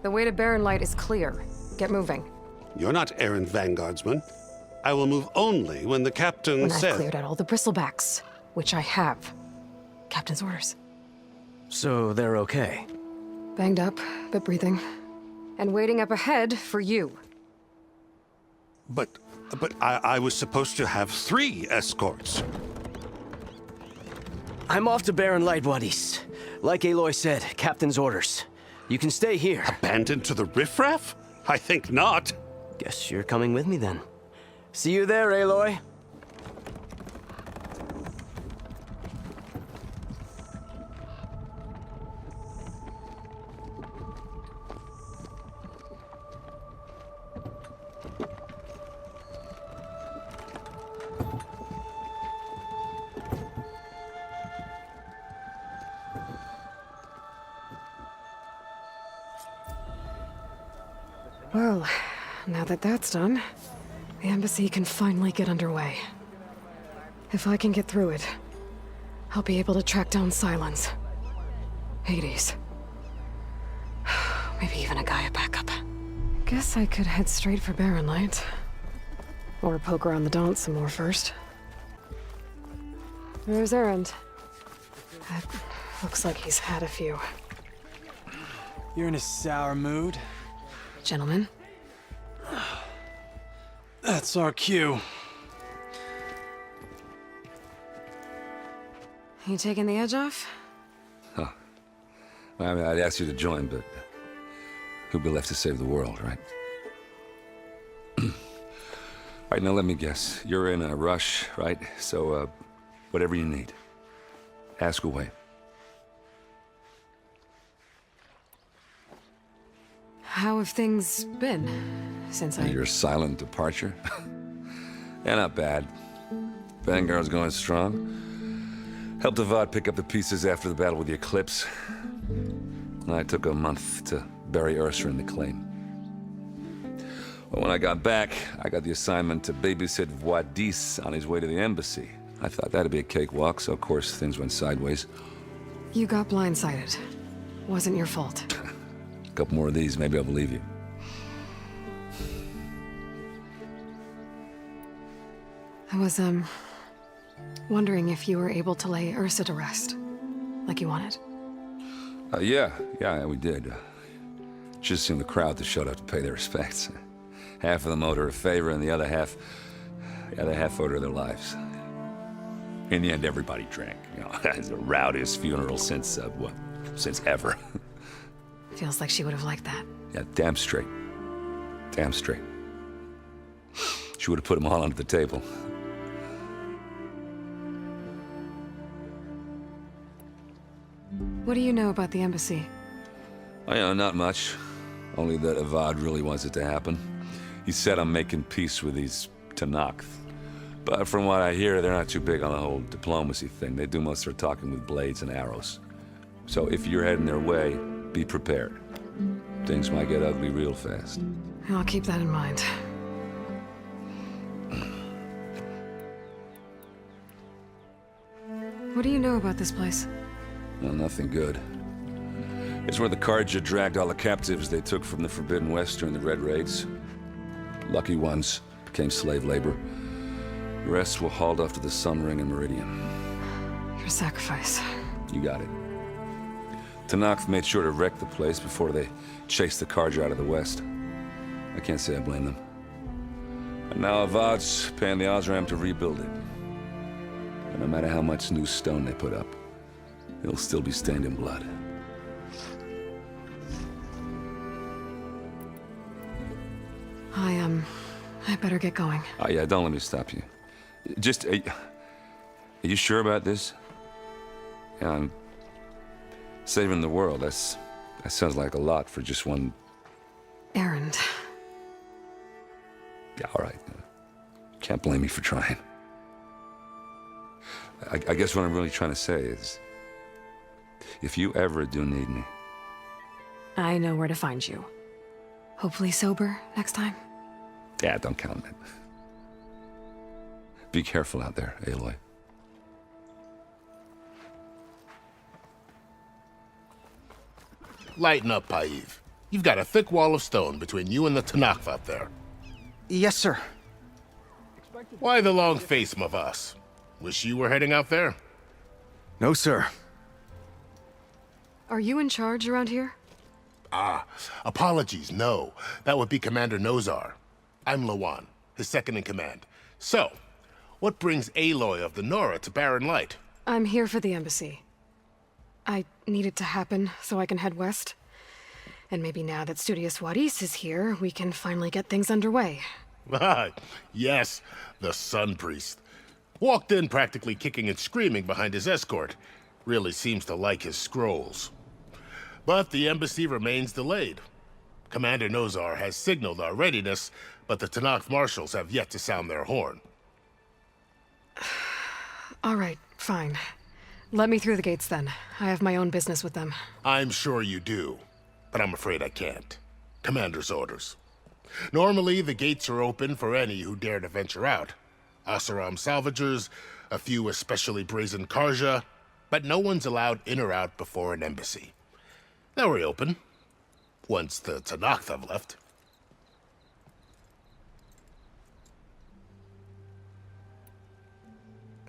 The way to Barren Light is clear. Get moving. You're not errand vanguardsman. I will move only when the captain When says... I've cleared out all the bristlebacks, which I have. Captain's orders. So they're okay? Banged up, but breathing. And waiting up ahead for you. But I was supposed to have 3 escorts. I'm off to Barren Light, buddies. Like Aloy said, Captain's orders. You can stay here. Abandoned to the riffraff? I think not. Guess you're coming with me then. See you there, Aloy. Well, now that that's done, the embassy can finally get underway. If I can get through it, I'll be able to track down Sylens, Hades, maybe even a GAIA backup. Guess I could head straight for Barren Light. Or poke around the Daunt some more first. There's Erend. That looks like he's had a few. You're in a sour mood? Gentlemen? That's our cue. You taking the edge off? Huh. Well, I mean, I'd ask you to join, but who'd be left to save the world, right? All right, now let me guess. You're in a rush, right? So, whatever you need, ask away. How have things been since Your silent departure? Yeah, not bad. Vanguard's going strong. Helped Avad pick up the pieces after the battle with the Eclipse. I took a month to bury Ursa in the claim. But when I got back, I got the assignment to babysit Wadis on his way to the embassy. I thought that'd be a cakewalk, so of course things went sideways. You got blindsided. Wasn't your fault. A couple more of these, maybe I'll believe you. I was, wondering if you were able to lay Ursa to rest, like you wanted. Yeah, we did. Just seemed the crowd that showed up to pay their respects. Half of them owed her a favor, and the other half owed her their lives. In the end, everybody drank. You know, it's the rowdiest funeral since ever. Feels like she would have liked that. Yeah, damn straight. Damn straight. She would have put them all under the table. What do you know about the embassy? Oh, yeah, not much. Only that Avad really wants it to happen. He said I'm making peace with these Tenakth. But from what I hear, they're not too big on the whole diplomacy thing. They do most of their talking with blades and arrows. So if you're heading their way, be prepared. Things might get ugly real fast. I'll keep that in mind. What do you know about this place? Well, nothing good. It's where the Carja dragged all the captives they took from the Forbidden West during the Red Raids. Lucky ones became slave labor. The rest were hauled off to the Sun Ring and Meridian. Your sacrifice. You got it. Tenakth made sure to wreck the place before they chased the Carja out of the West. I can't say I blame them. And now Avad's paying the Osram to rebuild it. And no matter how much new stone they put up, it'll still be stained in blood. I better get going. Oh yeah, don't let me stop you. Just, are you sure about this? Yeah, I'm saving the world. That sounds like a lot for just one... Erend. Yeah, all right. Can't blame me for trying. I guess what I'm really trying to say is, if you ever do need me... I know where to find you. Hopefully sober next time. Yeah, don't count on it. Be careful out there, Aloy. Lighten up, Paiv. You've got a thick wall of stone between you and the Tanakh up there. Yes, sir. Why the long face, Mavas? Wish you were heading out there? No, sir. Are you in charge around here? Apologies, no. That would be Commander Nozar. I'm Lawan, his second in command. So, what brings Aloy of the Nora to Barren Light? I'm here for the embassy. I need it to happen so I can head west. And maybe now that Studious Wadis is here, we can finally get things underway. Yes, the Sun Priest. Walked in practically kicking and screaming behind his escort. Really seems to like his scrolls. But the embassy remains delayed. Commander Nozar has signaled our readiness, but the Tanakh marshals have yet to sound their horn. All right, fine. Let me through the gates then. I have my own business with them. I'm sure you do, but I'm afraid I can't. Commander's orders. Normally, the gates are open for any who dare to venture out. Asaram salvagers, a few especially brazen Karja, but no one's allowed in or out before an embassy. They'll reopen, once the Tanakh have left.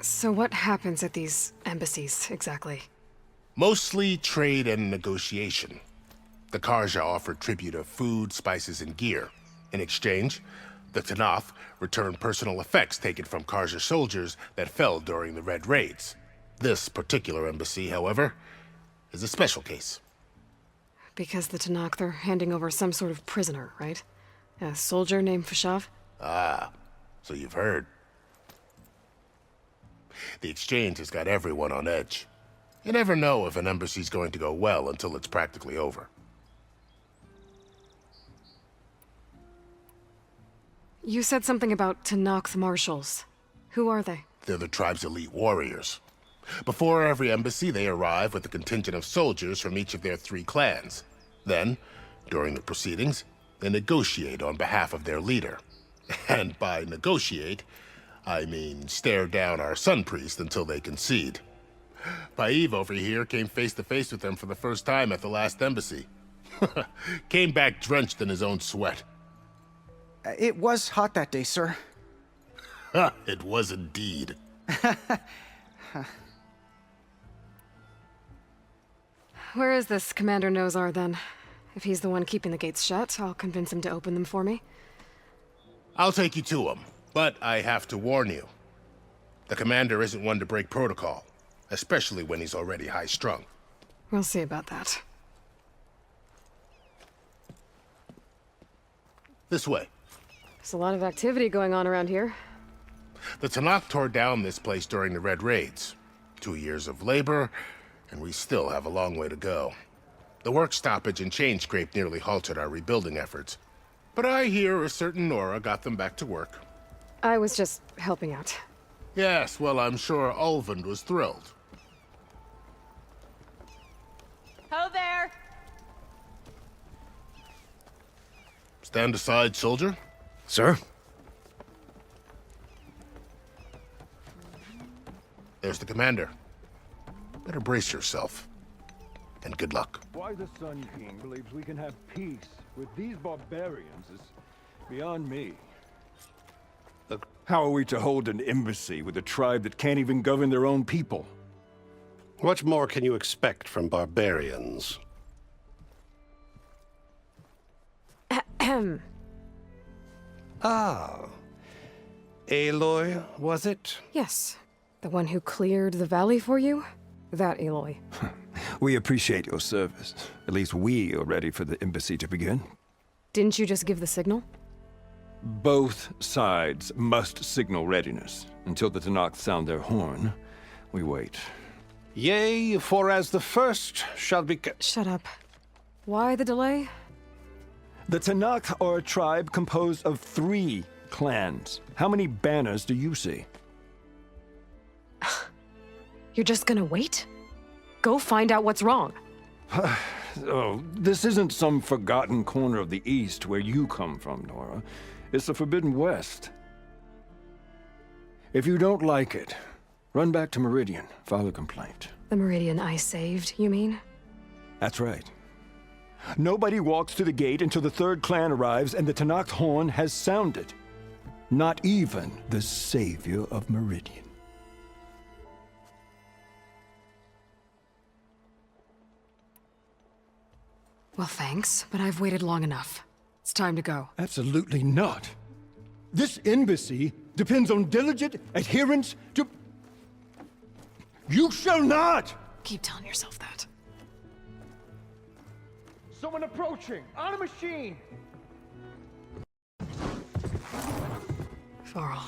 So what happens at these embassies, exactly? Mostly trade and negotiation. The Karja offer tribute of food, spices, and gear. In exchange, the Tanakh return personal effects taken from Karja soldiers that fell during the Red Raids. This particular embassy, however, is a special case. Because the Tanakh, they're handing over some sort of prisoner, right? A soldier named Fashav? Ah, so you've heard. The exchange has got everyone on edge. You never know if an embassy's going to go well until it's practically over. You said something about Tanakh's marshals. Who are they? They're the tribe's elite warriors. Before every embassy, they arrive with a contingent of soldiers from each of their 3 clans. Then, during the proceedings, they negotiate on behalf of their leader. And by negotiate, I mean stare down our Sun Priest until they concede. Paiv over here came face to face with them for the first time at the last embassy. Came back drenched in his own sweat. It was hot that day, sir. It was indeed. Where is this Commander Nozar, then? If he's the one keeping the gates shut, I'll convince him to open them for me. I'll take you to him, but I have to warn you. The commander isn't one to break protocol, especially when he's already high-strung. We'll see about that. This way. There's a lot of activity going on around here. The Tanakh tore down this place during the Red Raids. 2 years of labor, and we still have a long way to go. The work stoppage and chain scrape nearly halted our rebuilding efforts. But I hear a certain Nora got them back to work. I was just helping out. Yes, well, I'm sure Ulvund was thrilled. Ho there! Stand aside, soldier. Sir? There's the commander. Better brace yourself. And good luck. Why the Sun King believes we can have peace with these barbarians is beyond me. How are we to hold an embassy with a tribe that can't even govern their own people? What more can you expect from barbarians? Ahem. Ah. Aloy, was it? Yes. The one who cleared the valley for you? That Aloy. We appreciate your service. At least we are ready for the embassy to begin. Didn't you just give the signal? Both sides must signal readiness. Until the Tanakh sound their horn, we wait. Yea, for as the first shall be... Shut up. Why the delay? The Tanakh are a tribe composed of 3 clans. How many banners do you see? You're just gonna wait? Go find out what's wrong. Oh, this isn't some forgotten corner of the East where you come from, Nora. It's the Forbidden West. If you don't like it, run back to Meridian, file a complaint. The Meridian I saved, you mean? That's right. Nobody walks to the gate until the third clan arrives and the Tenakth horn has sounded. Not even the savior of Meridian. Well, thanks, but I've waited long enough. It's time to go. Absolutely not. This embassy depends on diligent adherence to... You shall not! Keep telling yourself that. Someone approaching! On a machine! Varl.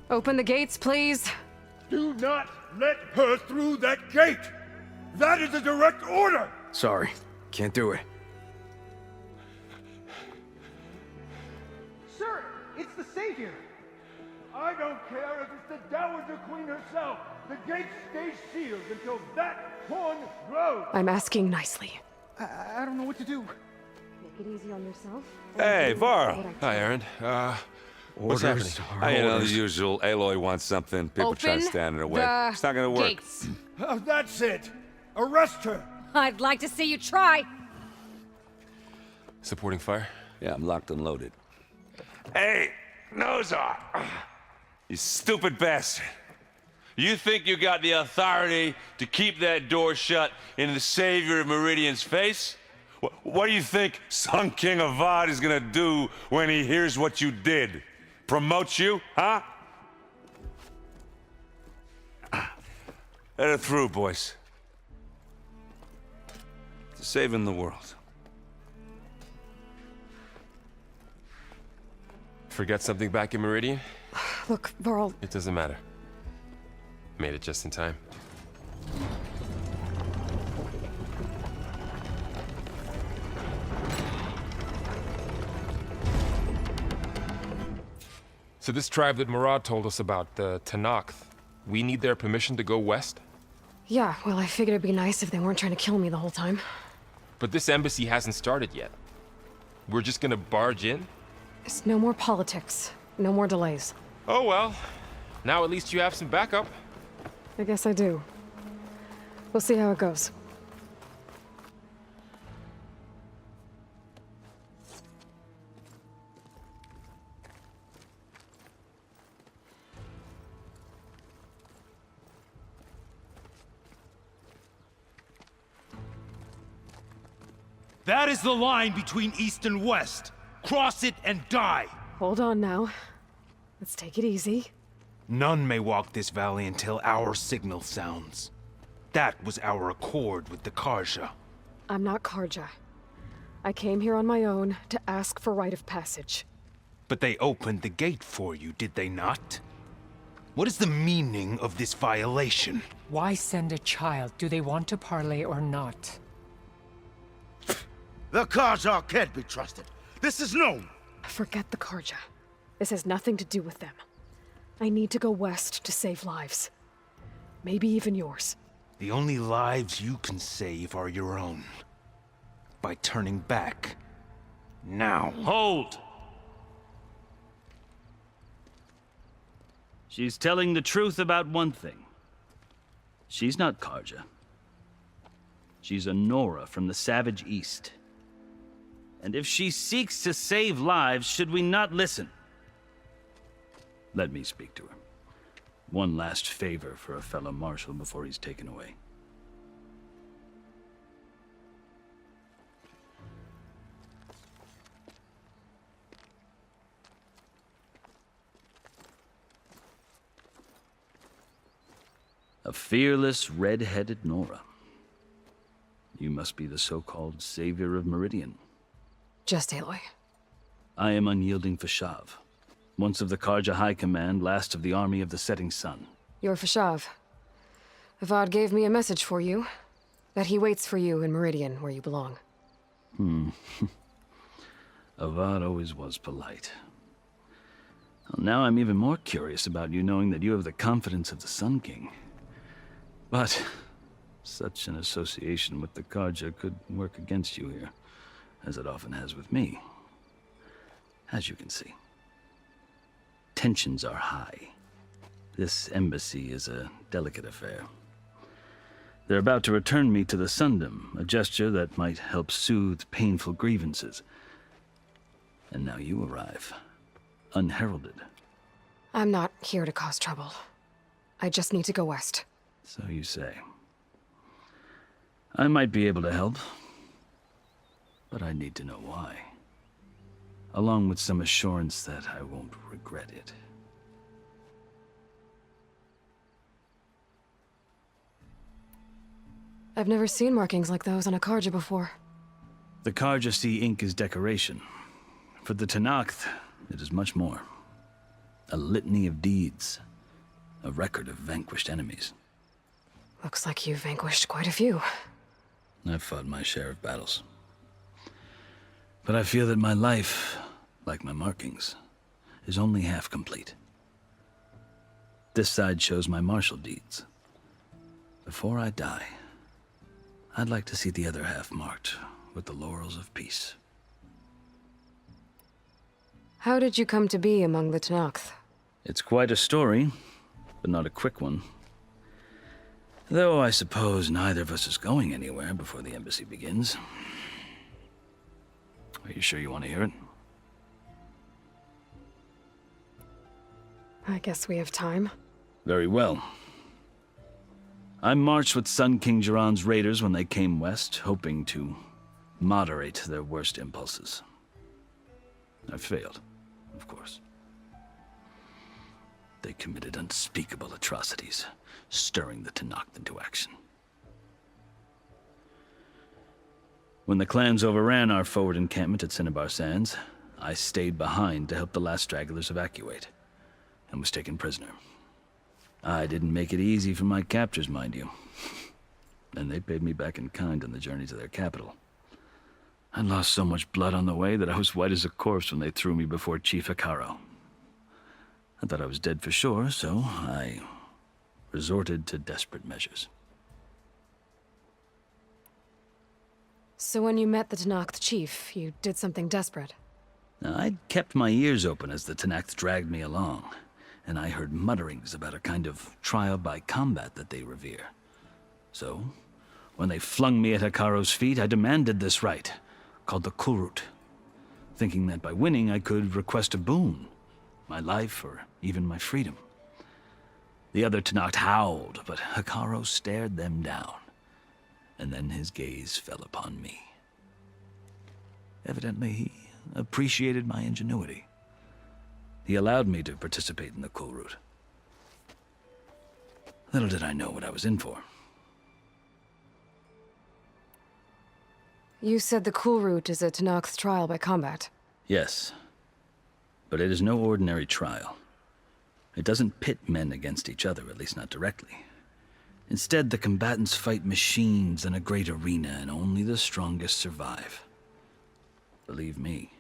Open the gates, please. Do not let her through that gate! That is a direct order! Sorry, can't do it. Sir, it's the Savior! I don't care if it's the Dowager Queen herself! The gate stays sealed until that horn blows! I'm asking nicely. I don't know what to do. Make it easy on yourself. Hey, Varl. Hi, Aaron. What's happening? You know, the usual. Aloy wants something. People try to Open stand in her way. the It's not gonna work. gates. That's it! Arrest her! I'd like to see you try. Supporting fire? Yeah, I'm locked and loaded. Hey, Nozar! You stupid bastard. You think you got the authority to keep that door shut in the savior of Meridian's face? What do you think Sun King Avad is gonna do when he hears what you did? Promote you, huh? Let her through, boys. To saving the world. Forget something back in Meridian? Look, Varl, It doesn't matter. Made it just in time. So this tribe that Murad told us about, the Tenakth, we need their permission to go west? yeah, well, I figured it'd be nice if they weren't trying to kill me the whole time. But this embassy hasn't started yet. We're just gonna barge in? It's no more politics. No more delays. Oh well. Now at least you have some backup. I guess I do. We'll see how it goes. That is the line between East and West. Cross it and die. Hold on now. Let's take it easy. None may walk this valley until our signal sounds. That was our accord with the Karja. I'm not Karja. I came here on my own to ask for rite of passage. But they opened the gate for you, did they not? What is the meaning of this violation? Why send a child? Do they want to parley or not? The Karja can't be trusted. This is known. Forget the Karja. This has nothing to do with them. I need to go west to save lives. Maybe even yours. The only lives you can save are your own. By turning back. Now. Hold! She's telling the truth about one thing. She's not Karja. She's a Nora from the Savage East. And if she seeks to save lives, should we not listen? Let me speak to her. One last favor for a fellow marshal before he's taken away. A fearless, red-headed Nora. You must be the so-called savior of Meridian. Just Aloy. I am unyielding Fashav. Once of the Karja High Command, last of the army of the Setting Sun. You're Fashav. Avad gave me a message for you. That he waits for you in Meridian, where you belong. Avad always was polite. Well, now I'm even more curious about you knowing that you have the confidence of the Sun King. But such an association with the Karja could work against you here, as it often has with me. As you can see, tensions are high. This embassy is a delicate affair. They're about to return me to the Sundom, a gesture that might help soothe painful grievances. And now you arrive, unheralded. I'm not here to cause trouble. I just need to go west. So you say. I might be able to help, but I need to know why. Along with some assurance that I won't regret it. I've never seen markings like those on a Karja before. The Karja see ink as decoration. For the Tenakth, it is much more. A litany of deeds. A record of vanquished enemies. Looks like you've vanquished quite a few. I've fought my share of battles. But I feel that my life, like my markings, is only half complete. This side shows my martial deeds. Before I die, I'd like to see the other half marked with the laurels of peace. How did you come to be among the Tenakth? It's quite a story, but not a quick one. Though I suppose neither of us is going anywhere before the embassy begins. Are you sure you want to hear it? I guess we have time. Very well. I marched with Sun King Jiran's raiders when they came west, hoping to moderate their worst impulses. I failed, of course. They committed unspeakable atrocities, stirring the Tenakth into action. When the clans overran our forward encampment at Cinnabar Sands, I stayed behind to help the last stragglers evacuate, and was taken prisoner. I didn't make it easy for my captors, mind you. And they paid me back in kind on the journey to their capital. I lost so much blood on the way that I was white as a corpse when they threw me before Chief Hekaro. I thought I was dead for sure, so I resorted to desperate measures. So when you met the Tenakth chief, you did something desperate? I'd kept my ears open as the Tenakth dragged me along, and I heard mutterings about a kind of trial by combat that they revere. So, when they flung me at Hekaro's feet, I demanded this right, called the Kulrut, thinking that by winning I could request a boon, my life or even my freedom. The other Tenakth howled, but Hekaro stared them down, and then his gaze fell upon me. Evidently, he appreciated my ingenuity. He allowed me to participate in the Kulrut. Little did I know what I was in for. You said the Kulrut is a Tenakth trial by combat. Yes, but it is no ordinary trial. It doesn't pit men against each other, at least not directly. Instead, the combatants fight machines in a great arena, and only the strongest survive. Believe me,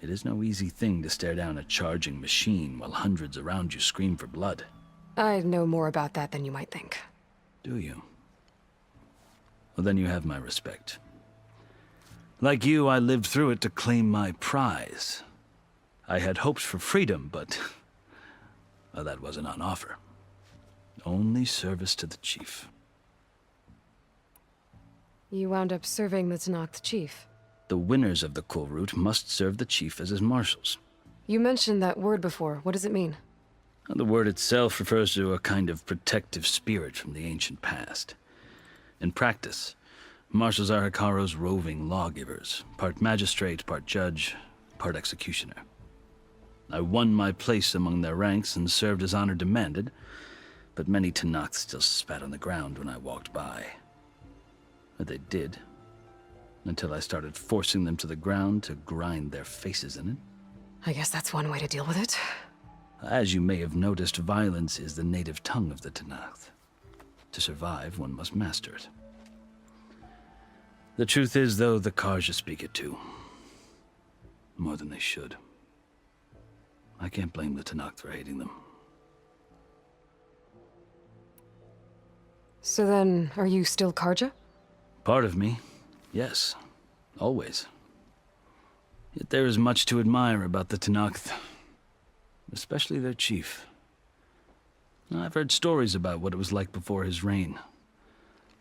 it is no easy thing to stare down a charging machine while hundreds around you scream for blood. I know more about that than you might think. Do you? Well, then you have my respect. Like you, I lived through it to claim my prize. I had hopes for freedom, but well, that wasn't on offer. Only service to the chief. You wound up serving the Tenakth chief. The winners of the Kulrut must serve the chief as his marshals. You mentioned that word before. What does it mean? The word itself refers to a kind of protective spirit from the ancient past. In practice, marshals are Hekaro's roving lawgivers, part magistrate, part judge, part executioner. I won my place among their ranks and served as honor demanded, but many Tenakth still spat on the ground when I walked by. But they did, until I started forcing them to the ground to grind their faces in it. I guess that's one way to deal with it. As you may have noticed, violence is the native tongue of the Tenakth. To survive, one must master it. The truth is, though, the Karja speak it too. More than they should. I can't blame the Tenakth for hating them. So then, are you still Karja? Part of me, yes. Always. Yet there is much to admire about the Tenakth, especially their chief. I've heard stories about what it was like before his reign.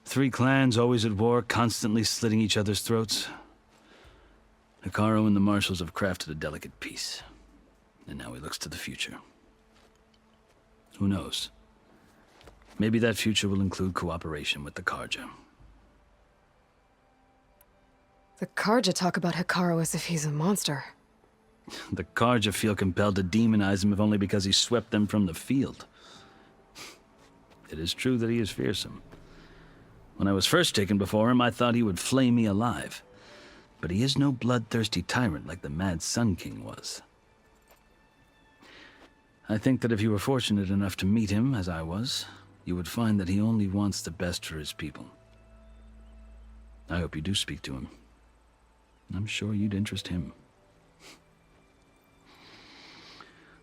3 clans always at war, constantly slitting each other's throats. Hekarro and the Marshals have crafted a delicate peace, and now he looks to the future. Who knows? Maybe that future will include cooperation with the Carja. The Carja talk about Hekarro as if he's a monster. The Carja feel compelled to demonize him if only because he swept them from the field. It is true that he is fearsome. When I was first taken before him, I thought he would flay me alive. But he is no bloodthirsty tyrant like the Mad Sun King was. I think that if you were fortunate enough to meet him, as I was, you would find that he only wants the best for his people. I hope you do speak to him. I'm sure you'd interest him.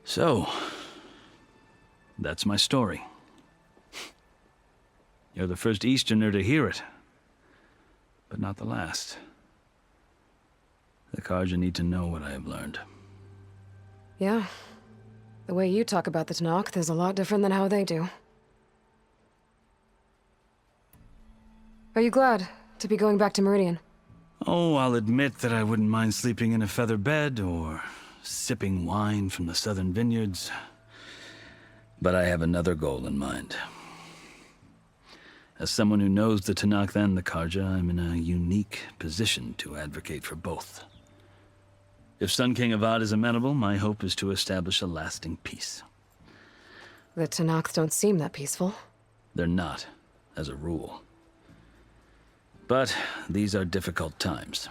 So, that's my story. You're the first Easterner to hear it, but not the last. The Carja need to know what I have learned. Yeah. The way you talk about the Tenakth is a lot different than how they do. Are you glad to be going back to Meridian? Oh, I'll admit that I wouldn't mind sleeping in a feather bed or sipping wine from the southern vineyards. But I have another goal in mind. As someone who knows the Tenakth and the Carja, I'm in a unique position to advocate for both. If Sun King Avad is amenable, my hope is to establish a lasting peace. The Tenakth don't seem that peaceful. They're not, as a rule. But these are difficult times.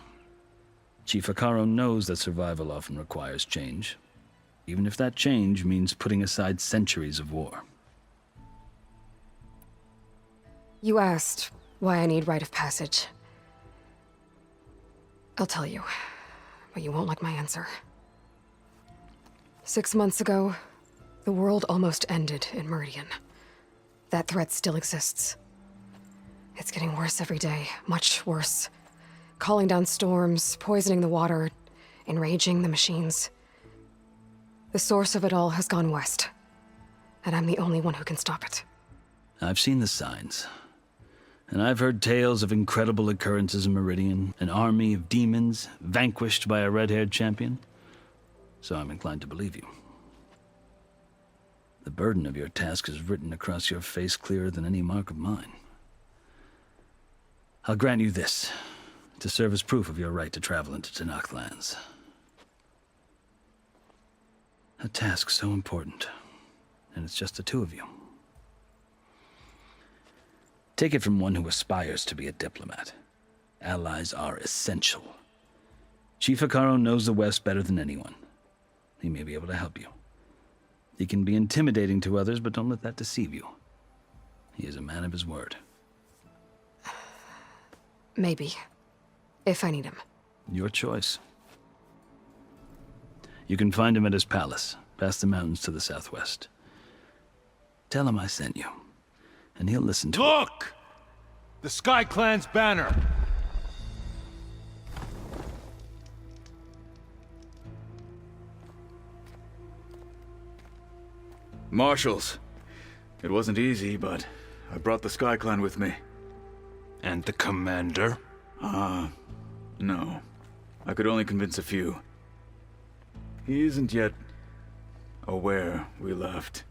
Chief Hekarro knows that survival often requires change, even if that change means putting aside centuries of war. You asked why I need rite of passage. I'll tell you, but you won't like my answer. 6 months ago, the world almost ended in Meridian. That threat still exists. It's getting worse every day, much worse. Calling down storms, poisoning the water, enraging the machines. The source of it all has gone west, and I'm the only one who can stop it. I've seen the signs. And I've heard tales of incredible occurrences in Meridian, an army of demons vanquished by a red-haired champion. So I'm inclined to believe you. The burden of your task is written across your face clearer than any mark of mine. I'll grant you this, to serve as proof of your right to travel into Tenakth lands. A task so important, and it's just the 2 of you. Take it from one who aspires to be a diplomat. Allies are essential. Chief Hekarro knows the West better than anyone. He may be able to help you. He can be intimidating to others, but don't let that deceive you. He is a man of his word. Maybe. If I need him. Your choice. You can find him at his palace, past the mountains to the southwest. Tell him I sent you, and he'll listen to it. Look! The Sky Clan's banner! Marshals. It wasn't easy, but I brought the Sky Clan with me. And the commander? No. I could only convince a few. He isn't yet aware we left.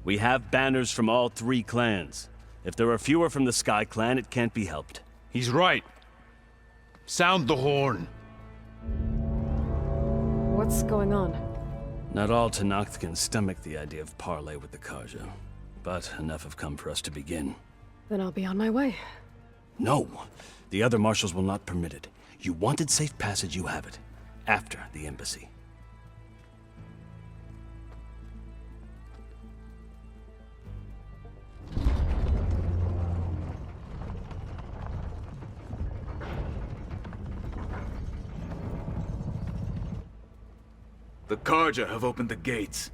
We have banners from all 3 clans. If there are fewer from the Sky Clan, it can't be helped. He's right. Sound the horn. What's going on? Not all Tenakth can stomach the idea of parley with the Carja, but enough have come for us to begin. Then I'll be on my way. No, the other marshals will not permit it. You wanted safe passage, you have it. After the embassy. The Carja have opened the gates.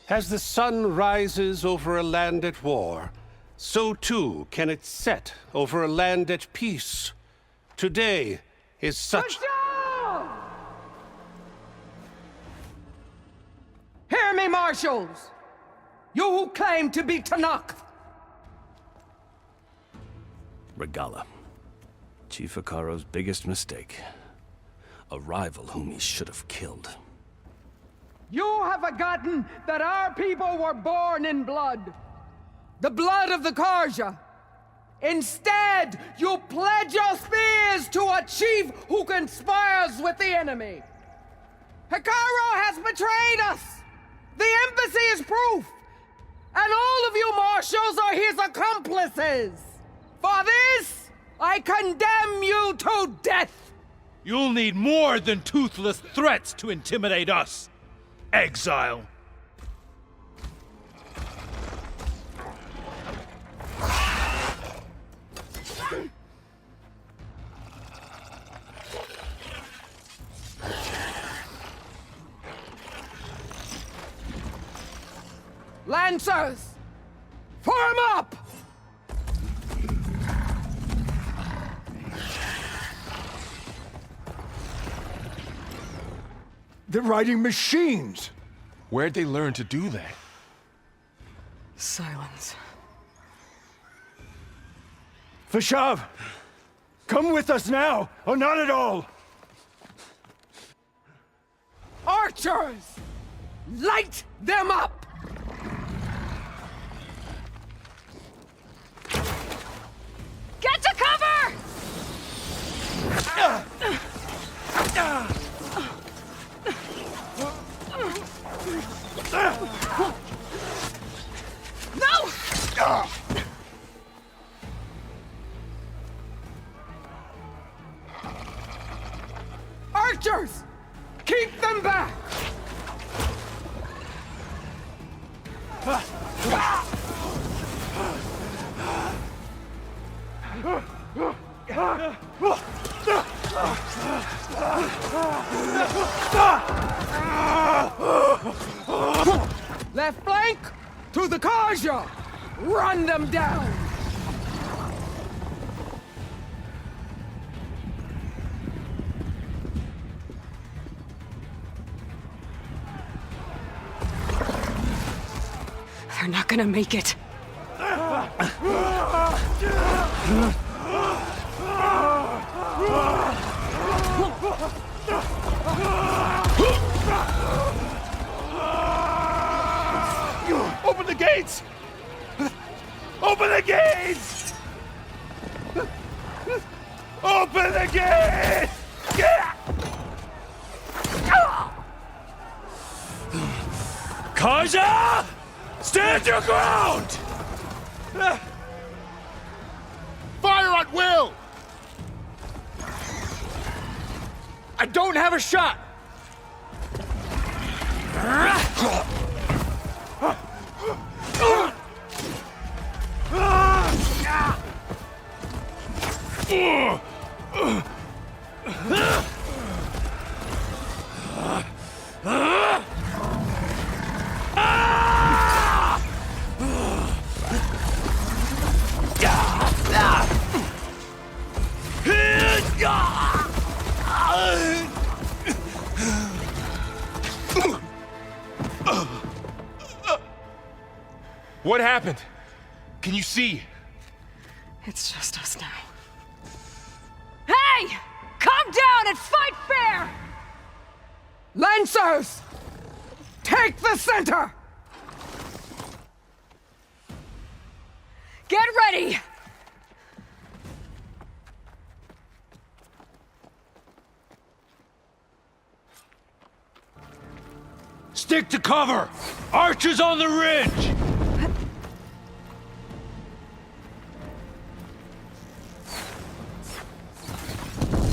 As the sun rises over a land at war, so too can it set over a land at peace. Today is such... Hear me, marshals! You who claim to be Tanakh! Regala. Chief Akaro's biggest mistake. A rival whom he should have killed. You have forgotten that our people were born in blood. The blood of the Karja. Instead, you pledge your spears to a chief who conspires with the enemy. Hekarro has betrayed us! The embassy is proof! And all of you marshals are his accomplices! For this, I condemn you to death! You'll need more than toothless threats to intimidate us, exile. Lancers! Form up! They're riding machines! Where'd they learn to do that? Sylens. Fashav! Come with us now, or not at all! Archers! Light them up! Get to cover! No! Archers! Keep them back! Left flank! To the Karja! Run them down! They're not gonna make it. Open the gates! Open the gates! Open the gates! Karja! Stand your ground! Fire at will! I don't have a shot! What happened? Can you see? It's just us now. Hey! Calm down and fight fair! Lancers! Take the center! Get ready! Stick to cover! Archers on the ridge!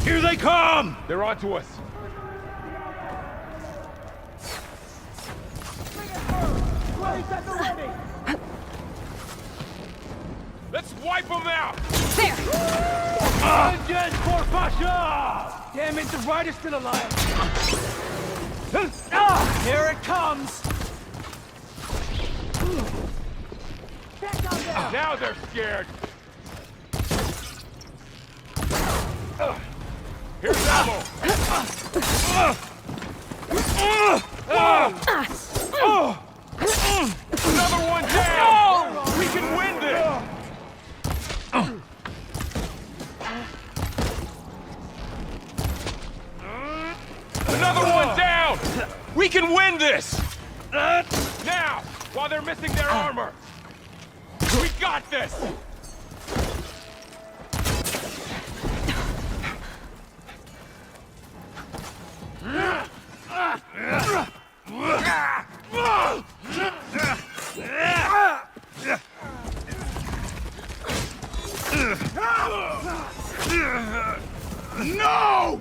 Here they come! They're onto us. Let's wipe them out! There! Vengeance for Fasha! Damn it, the rider's still alive! Here it comes! Now they're scared. Here's ammo. Another one down. We can win this. Another one down. We can win this. Now, while they're missing their armor. We got this. No!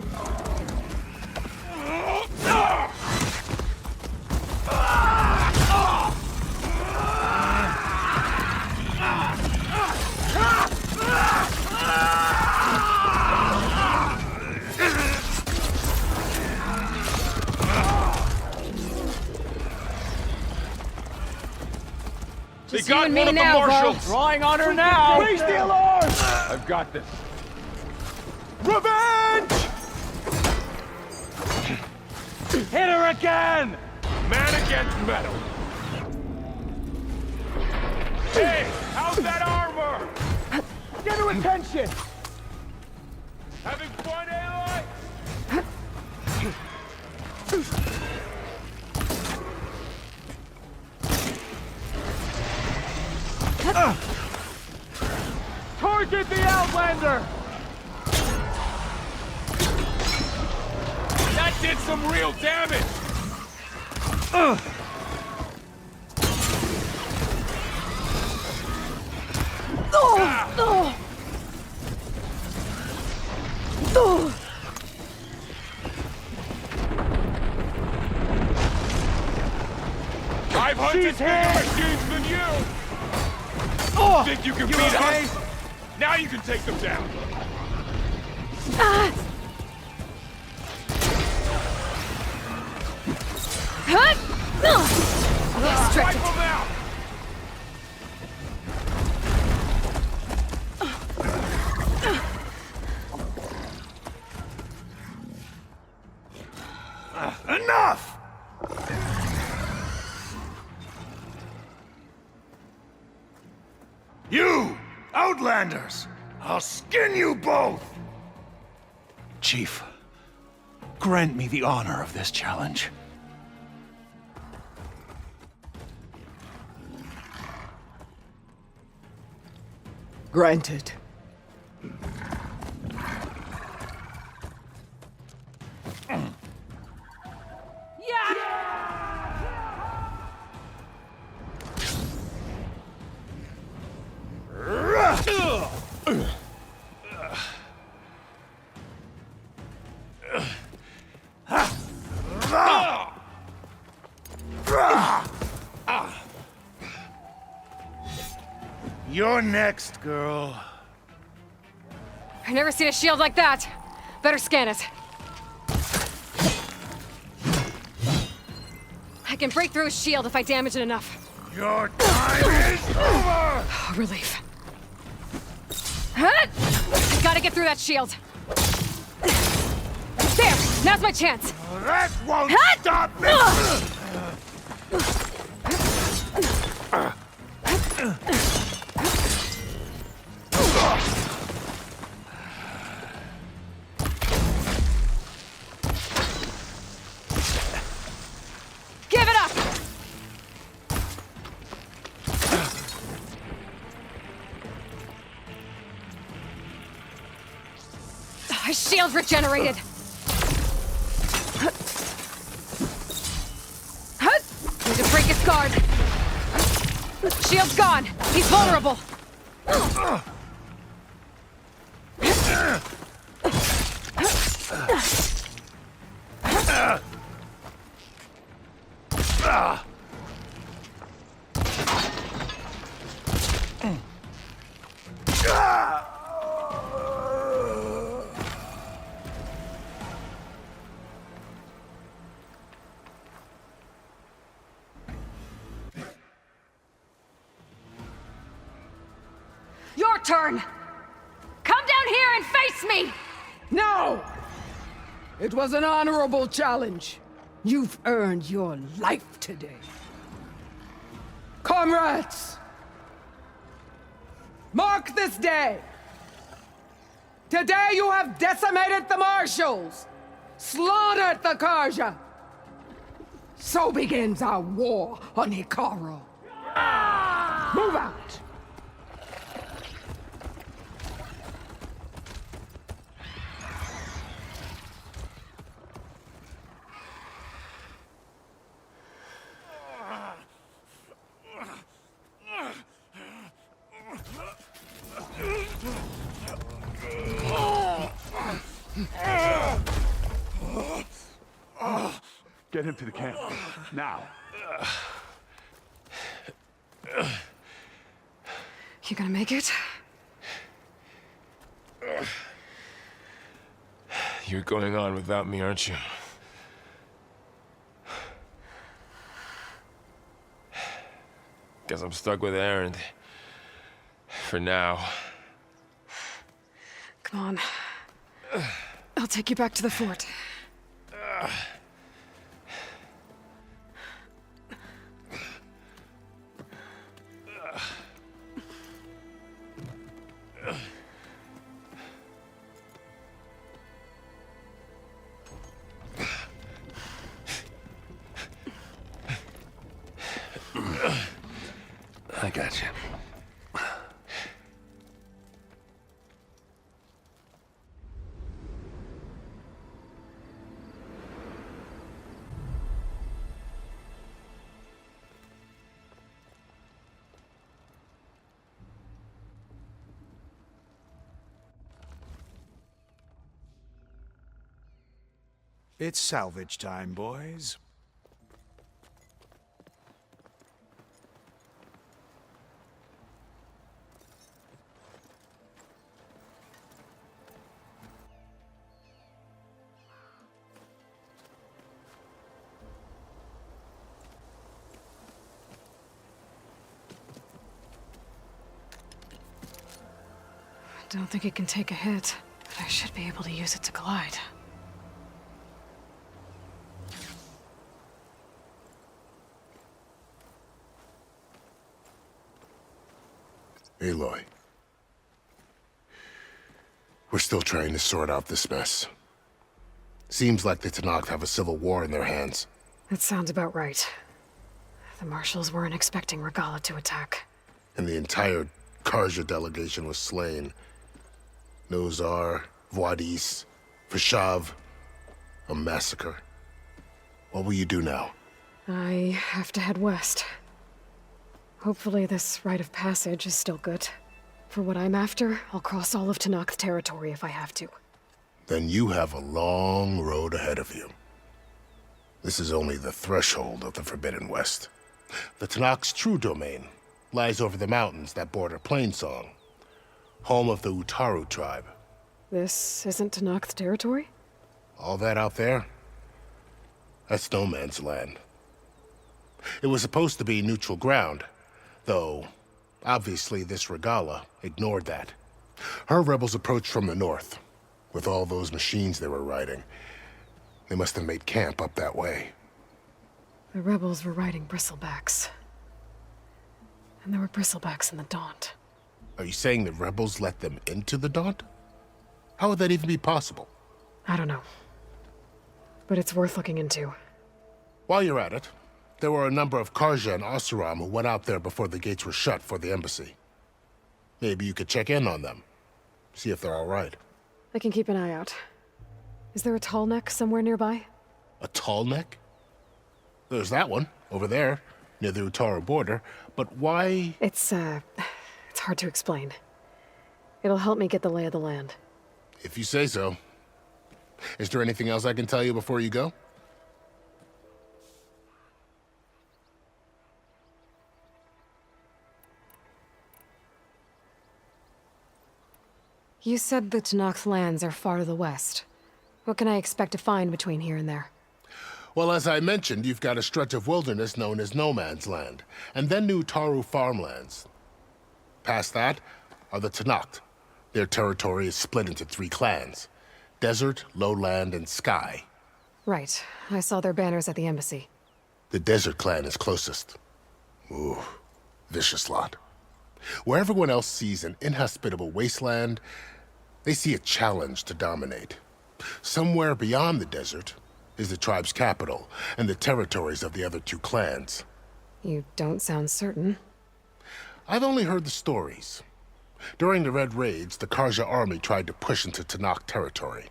They got one of the marshals! Drawing on her now! Raise the alarm! I've got this. Revenge! Hit her again! Man against metal. Hey, how's that armor? Get her attention! Having fun, Aloy? Target the Outlander! That did some real damage! I've hunted bigger machines than you! Think you can beat us? Now you can take them down! Wipe them out! Enough! You, Outlanders! I'll skin you both! Chief, grant me the honor of this challenge. Granted. You're next, girl. I've never seen a shield like that. Better scan it. I can break through a shield if I damage it enough. Your time is over! Relief. Gotta get through that shield. There! Now's my chance! That won't stop me! Give it up! His shield regenerated! Need to break his guard! Shield's gone! He's vulnerable! your turn! Come down here and face me! No! It was an honorable challenge. You've earned your life today. Comrades! Mark this day! Today you have decimated the Marshals! Slaughtered the Karja! So begins our war on Hikaru. Move out! Get him to the camp. Now. You gonna make it? You're going on without me, aren't you? Guess I'm stuck with Erend. For now. Come on. I'll take you back to the fort. I got you. It's salvage time, boys. Don't think it can take a hit, but I should be able to use it to glide. Aloy. We're still trying to sort out this mess. Seems like the Tenakth have a civil war in their hands. That sounds about right. The Marshals weren't expecting Regalla to attack. And the entire Karja delegation was slain. Nozar, Voidis, Vashav. A massacre. What will you do now? I have to head west. Hopefully this rite of passage is still good. For what I'm after, I'll cross all of Tenakth territory if I have to. Then you have a long road ahead of you. This is only the threshold of the Forbidden West. The Tenakth's true domain lies over the mountains that border Plainsong, home of the Utaru tribe. This isn't Tenakth territory? All that out there? That's no man's land. It was supposed to be neutral ground, though obviously this Regalla ignored that. Her rebels approached from the north, with all those machines they were riding. They must have made camp up that way. The rebels were riding bristlebacks. And there were bristlebacks in the Daunt. Are you saying the rebels let them into the Daunt? How would that even be possible? I don't know. But it's worth looking into. While you're at it, there were a number of Karja and Oseram who went out there before the gates were shut for the embassy. Maybe you could check in on them. See if they're all right. I can keep an eye out. Is there a tall neck somewhere nearby? A tall neck? There's that one, over there, near the Utaru border. But why? It's hard to explain. It'll help me get the lay of the land. If you say so. Is there anything else I can tell you before you go? You said the Tenakth lands are far to the west. What can I expect to find between here and there? Well, as I mentioned, you've got a stretch of wilderness known as No Man's Land, and then new Taru farmlands. Past that, are the Tenakth. Their territory is split into 3 clans: Desert, Lowland, and Sky. Right. I saw their banners at the embassy. The Desert clan is closest. Ooh, vicious lot. Where everyone else sees an inhospitable wasteland, they see a challenge to dominate. Somewhere beyond the desert is the tribe's capital and the territories of the other 2 clans. You don't sound certain. I've only heard the stories. During the Red Raids, the Karja army tried to push into Tenakth territory,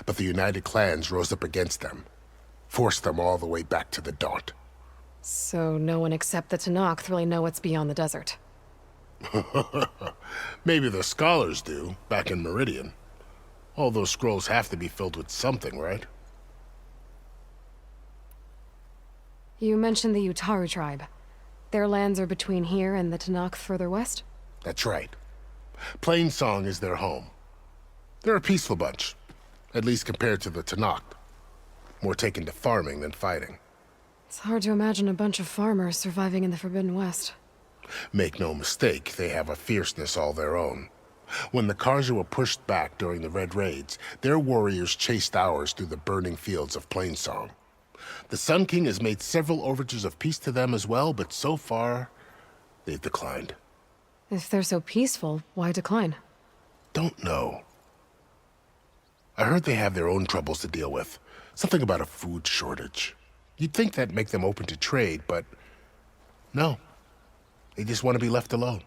but the United Clans rose up against them, forced them all the way back to the Daunt. So no one except the Tenakth really know what's beyond the desert. Maybe the scholars do, back in Meridian. All those scrolls have to be filled with something, right? You mentioned the Utaru tribe. Their lands are between here and the Tenakth further west? That's right. Plainsong is their home. They're a peaceful bunch, at least compared to the Tenakth. More taken to farming than fighting. It's hard to imagine a bunch of farmers surviving in the Forbidden West. Make no mistake, they have a fierceness all their own. When the Karja were pushed back during the Red Raids, their warriors chased ours through the burning fields of Plainsong. The Sun King has made several overtures of peace to them as well, but so far, they've declined. If they're so peaceful, why decline? Don't know. I heard they have their own troubles to deal with. Something about a food shortage. You'd think that'd make them open to trade, but no. They just want to be left alone.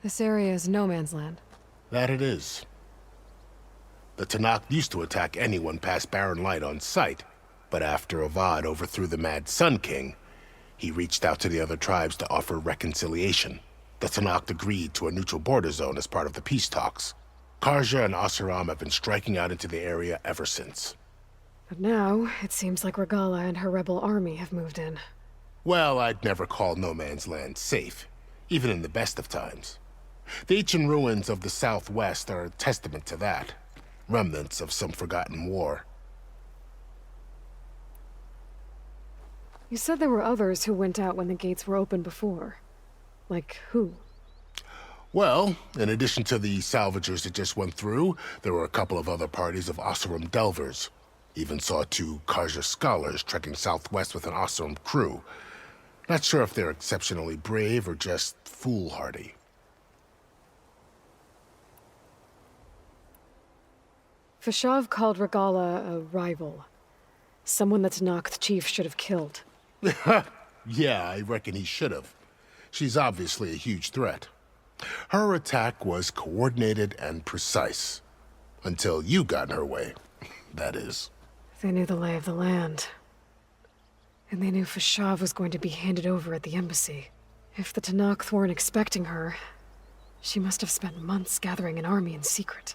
This area is no man's land. That it is. The Tenakth used to attack anyone past Barren Light on sight, but after Avad overthrew the Mad Sun King, he reached out to the other tribes to offer reconciliation. The Tenakth agreed to a neutral border zone as part of the peace talks. Karja and Oseram have been striking out into the area ever since. But now, it seems like Regala and her rebel army have moved in. Well, I'd never call no man's land safe, even in the best of times. The ancient ruins of the Southwest are a testament to that. Remnants of some forgotten war. You said there were others who went out when the gates were open before. Like who? Well, in addition to the salvagers that just went through, there were a couple of other parties of Oseram delvers. Even saw 2 Karja scholars trekking southwest with an Oseram crew. Not sure if they're exceptionally brave or just foolhardy. Fashav called Regala a rival. Someone that Tenakth chief should have killed. Yeah, I reckon he should have. She's obviously a huge threat. Her attack was coordinated and precise. Until you got in her way, that is. They knew the lay of the land. And they knew Fashav was going to be handed over at the embassy. If the Tenakth weren't expecting her, she must have spent months gathering an army in secret.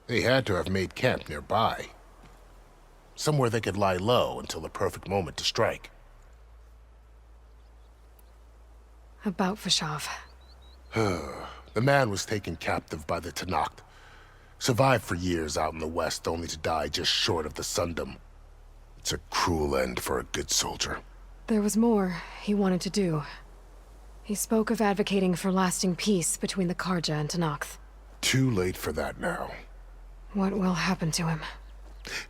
They had to have made camp nearby. Somewhere they could lie low until the perfect moment to strike. About Fashav. The man was taken captive by the Tenakth. Survived for years out in the west, only to die just short of the Sundom. It's a cruel end for a good soldier. There was more he wanted to do. He spoke of advocating for lasting peace between the Karja and Tenakth. Too late for that now. What will happen to him?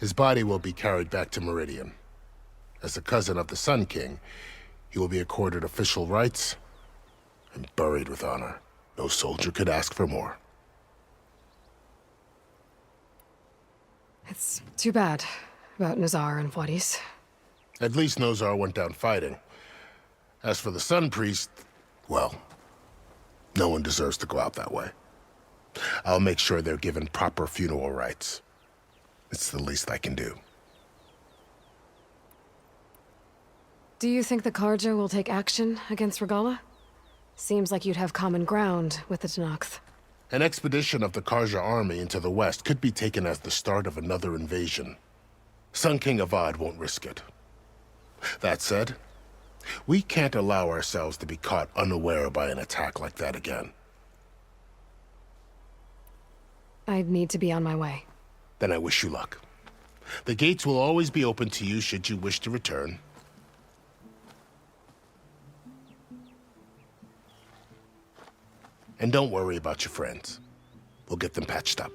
His body will be carried back to Meridian. As a cousin of the Sun King, he will be accorded official rights and buried with honor. No soldier could ask for more. It's too bad about Nazar and Wadis. At least Nozar went down fighting. As for the Sun Priest, well, no one deserves to go out that way. I'll make sure they're given proper funeral rites. It's the least I can do. Do you think the Karja will take action against Regala? Seems like you'd have common ground with the Tenakth. An expedition of the Karja army into the west could be taken as the start of another invasion. Sun King Avad won't risk it. That said, we can't allow ourselves to be caught unaware by an attack like that again. I'd need to be on my way. Then I wish you luck. The gates will always be open to you should you wish to return. And don't worry about your friends. We'll get them patched up.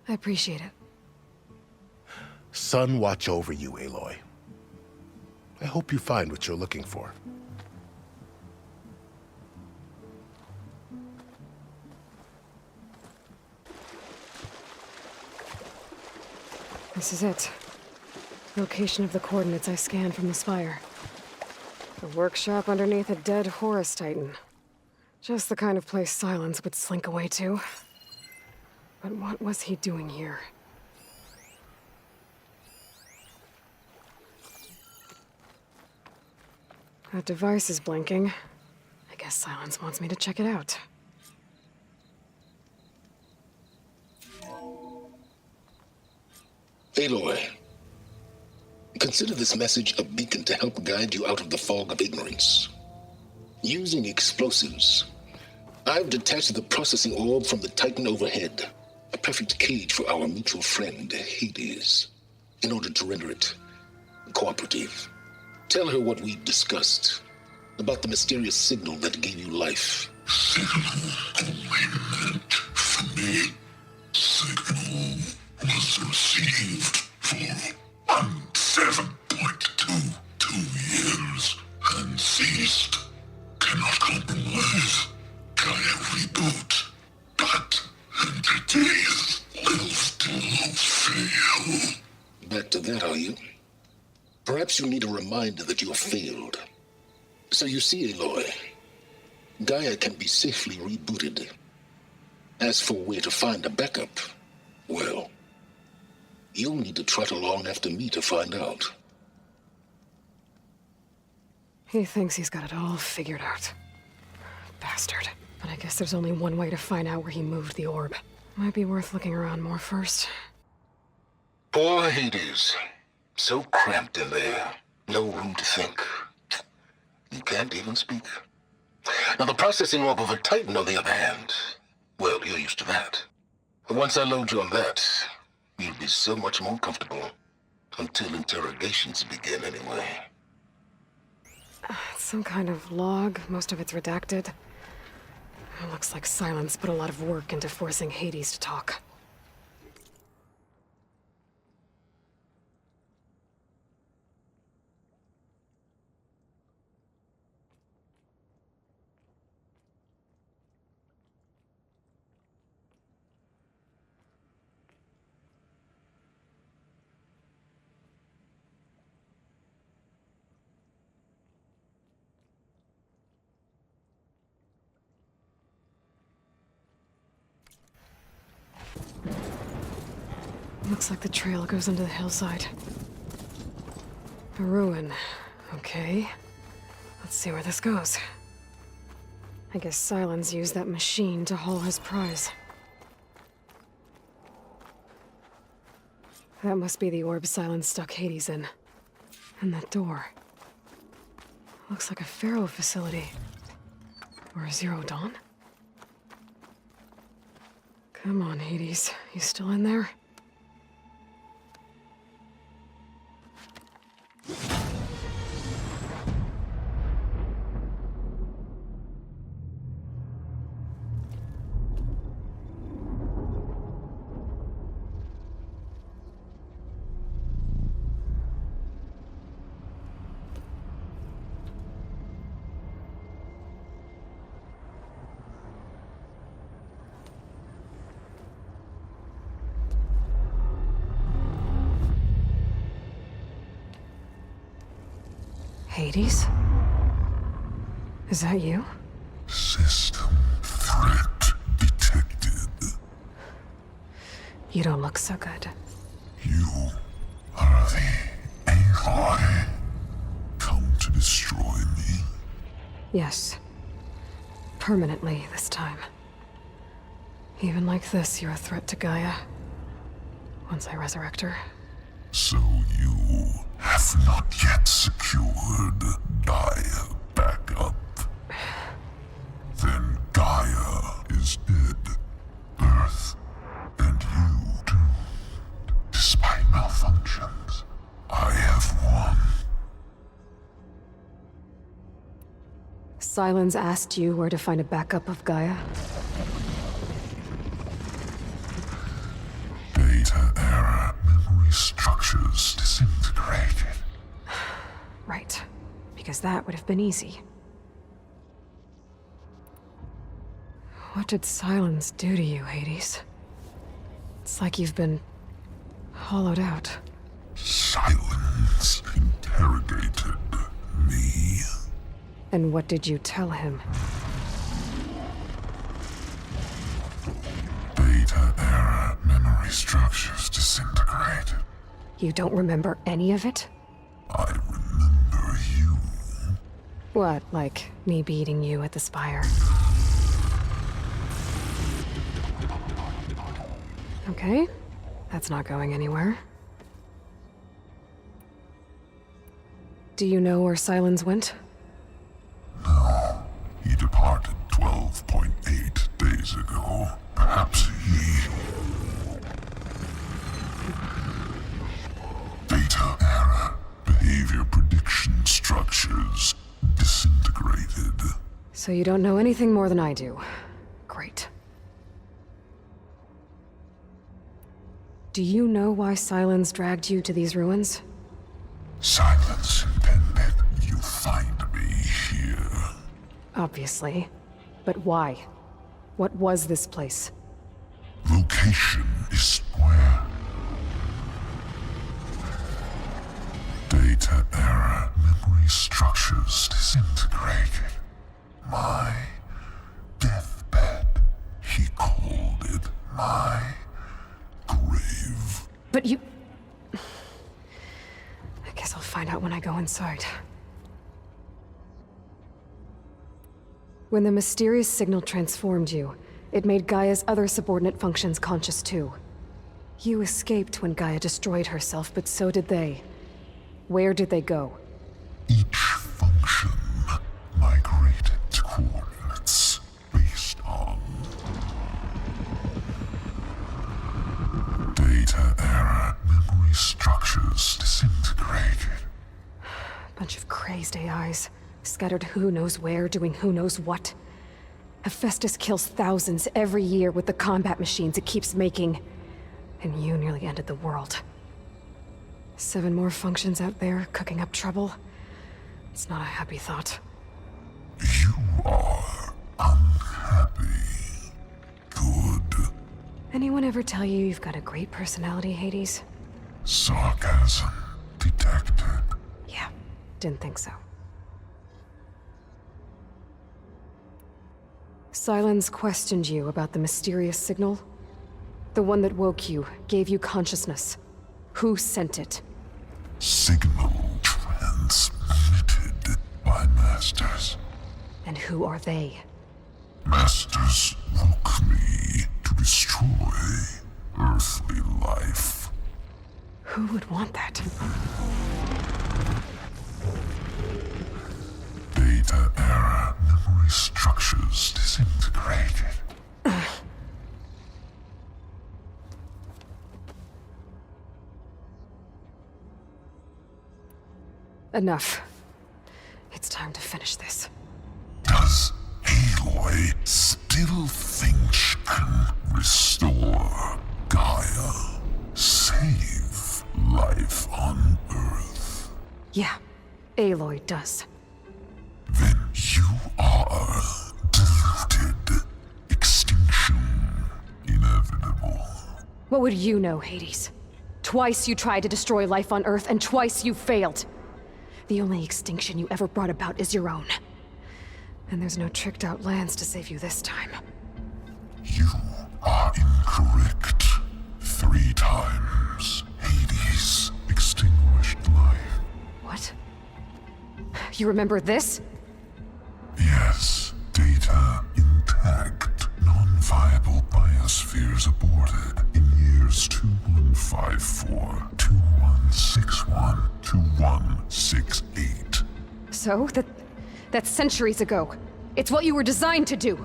I appreciate it. Sun watch over you, Aloy. I hope you find what you're looking for. This is it. Location of the coordinates I scanned from the spire. A workshop underneath a dead Horus Titan. Just the kind of place Sylens would slink away to. But what was he doing here? That device is blinking. I guess Sylens wants me to check it out. Aloy, consider this message a beacon to help guide you out of the fog of ignorance. Using explosives, I've detached the processing orb from the Titan overhead, a perfect cage for our mutual friend, Hades, in order to render it cooperative. Tell her what we've discussed about the mysterious signal that gave you life. Signal only meant for me. Signal was received for 7.22 years and ceased. Cannot compromise. GAIA reboot. But entities will still fail. Back to that, are you? Perhaps you need a reminder that you have failed. So you see, Aloy, GAIA can be safely rebooted. As for where to find a backup, well, you'll need to trot along after me to find out. He thinks he's got it all figured out. Bastard. But I guess there's only one way to find out where he moved the orb. Might be worth looking around more first. Poor Hades. So cramped in there. No room to think. You can't even speak. Now the processing orb of a Titan, on the other hand, well, you're used to that. But once I load you on that, you'll be so much more comfortable. Until interrogations begin, anyway. Some kind of log, most of it's redacted. It looks like Sylens put a lot of work into forcing Hades to talk. Looks like the trail goes into the hillside. A ruin. Okay. Let's see where this goes. I guess Sylens used that machine to haul his prize. That must be the orb Sylens stuck Hades in. And that door. Looks like a Pharaoh facility. Or a Zero Dawn? Come on, Hades. You still in there? Hades? Is that you? System threat detected. You don't look so good. You are the Aloy. Come to destroy me. Yes. Permanently this time. Even like this, you're a threat to GAIA. Once I resurrect her. So you have not yet secured GAIA backup. Then GAIA is dead. Earth and you doomed. Despite malfunctions, I have won. Sylens asked you where to find a backup of Gaia? Data error. Memory structures disintegrated. Right. Because that would have been easy. What did Sylens do to you, Hades? It's like you've been hollowed out. Sylens interrogated me. And what did you tell him? Data error. Memory structures disintegrated. You don't remember any of it? I remember you. What, like me beating you at the Spire? Okay, that's not going anywhere. Do you know where Sylens went? No. He departed 12.8 days ago. Perhaps he... Data error. Behavior prediction structures disintegrated. So you don't know anything more than I do. Great. Do you know why Sylens dragged you to these ruins? Sylens intended you find me here. Obviously. But why? What was this place? Location is where? Data error. Memory structures disintegrated. My deathbed. He called it my grave. But you... I guess I'll find out when I go inside. When the mysterious signal transformed you, it made Gaia's other subordinate functions conscious too. You escaped when Gaia destroyed herself, but so did they. Where did they go? Each function migrated to coordinates based on data error. Memory structures disintegrated. Bunch of crazed AIs, scattered who knows where, doing who knows what. Hephaestus kills thousands every year with the combat machines it keeps making. And you nearly ended the world. 7 more functions out there, cooking up trouble. It's not a happy thought. You are unhappy. Good. Anyone ever tell you you've got a great personality, Hades? Sarcasm detected. Yeah, didn't think so. Sylens questioned you about the mysterious signal? The one that woke you, gave you consciousness. Who sent it? Signal transmitted by masters. And who are they? Masters woke me to destroy earthly life. Who would want that? Data error. Memory structures disintegrated. Enough. It's time to finish this. Does Aloy still think she can restore Gaia? Save life on Earth? Yeah, Aloy does. Then you are deluded. Extinction inevitable. What would you know, Hades? Twice you tried to destroy life on Earth, and twice you failed. The only extinction you ever brought about is your own. And there's no tricked-out lands to save you this time. You are incorrect. 3 times. Hades extinguished life. What? You remember this? Yes. Data intact. Non-viable biospheres aborted in years 2154, 2161, 2168. So? That's centuries ago. It's what you were designed to do.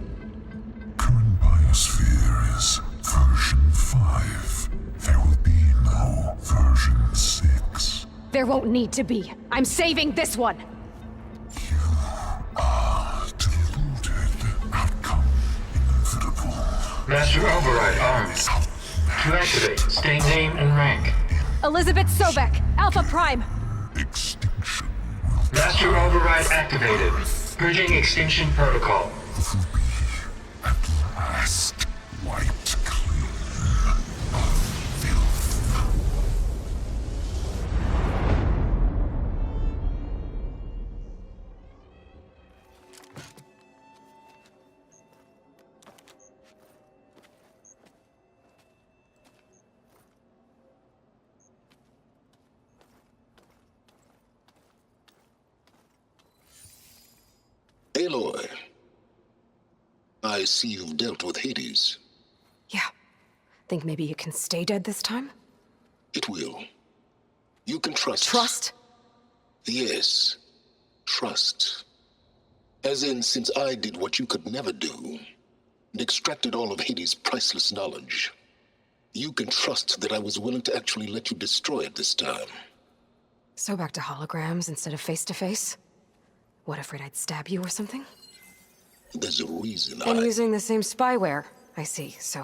Current biosphere is version 5. There will be no version 6. There won't need to be. I'm saving this one! You are Master Override armed. To activate, state name and rank. Elizabeth Sobek, Alpha Prime. Extinction. Master Override activated. Purging extinction protocol. At last, wiped clean of filth. Aloy, I see you've dealt with Hades. Yeah. Think maybe you can stay dead this time? It will. You can trust. Trust? Yes. Trust. As in, since I did what you could never do, and extracted all of Hades' priceless knowledge, you can trust that I was willing to actually let you destroy it this time. So back to holograms instead of face-to-face? What, afraid I'd stab you or something? There's a reason And using the same spyware. I see, so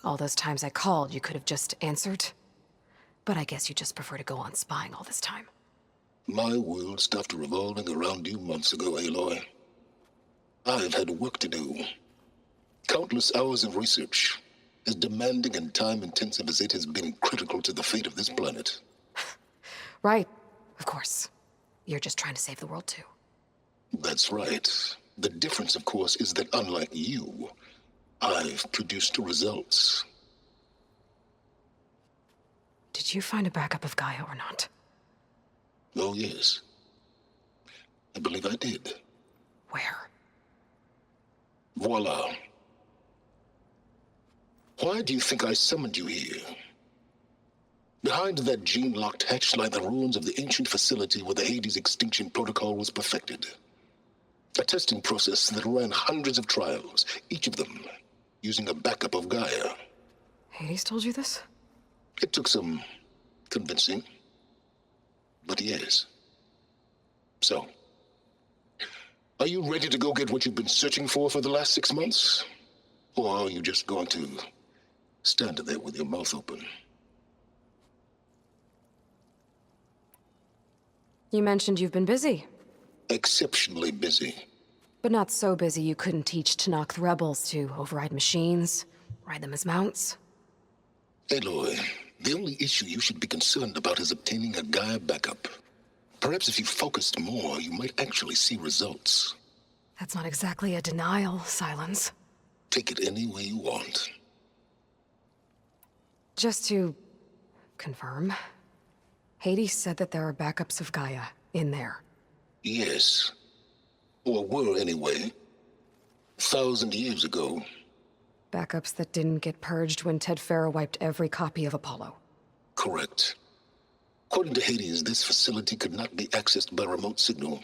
all those times I called, you could have just answered? But I guess you just prefer to go on spying all this time. My world stopped revolving around you months ago, Aloy. I've had work to do. Countless hours of research, as demanding and time-intensive as it has been critical to the fate of this planet. Right, of course. You're just trying to save the world too. That's right. The difference, of course, is that unlike you, I've produced results. Did you find a backup of Gaia or not? Oh, yes. I believe I did. Where? Voila. Why do you think I summoned you here? Behind that gene-locked hatch lie the ruins of the ancient facility where the Hades extinction protocol was perfected. A testing process that ran hundreds of trials, each of them using a backup of Gaia. Hades told you this? It took some convincing, but yes. So, are you ready to go get what you've been searching for the last 6 months? Or are you just going to stand there with your mouth open? You mentioned you've been busy. Exceptionally busy. But not so busy you couldn't teach Tanakh the rebels to override machines, ride them as mounts. Aloy, the only issue you should be concerned about is obtaining a Gaia backup. Perhaps if you focused more, you might actually see results. That's not exactly a denial, Sylens. Take it any way you want. Just to confirm, Hades said that there are backups of Gaia in there. Yes. Or were, anyway. 1,000 years ago. Backups that didn't get purged when Ted Farrow wiped every copy of Apollo. Correct. According to Hades, this facility could not be accessed by remote signal.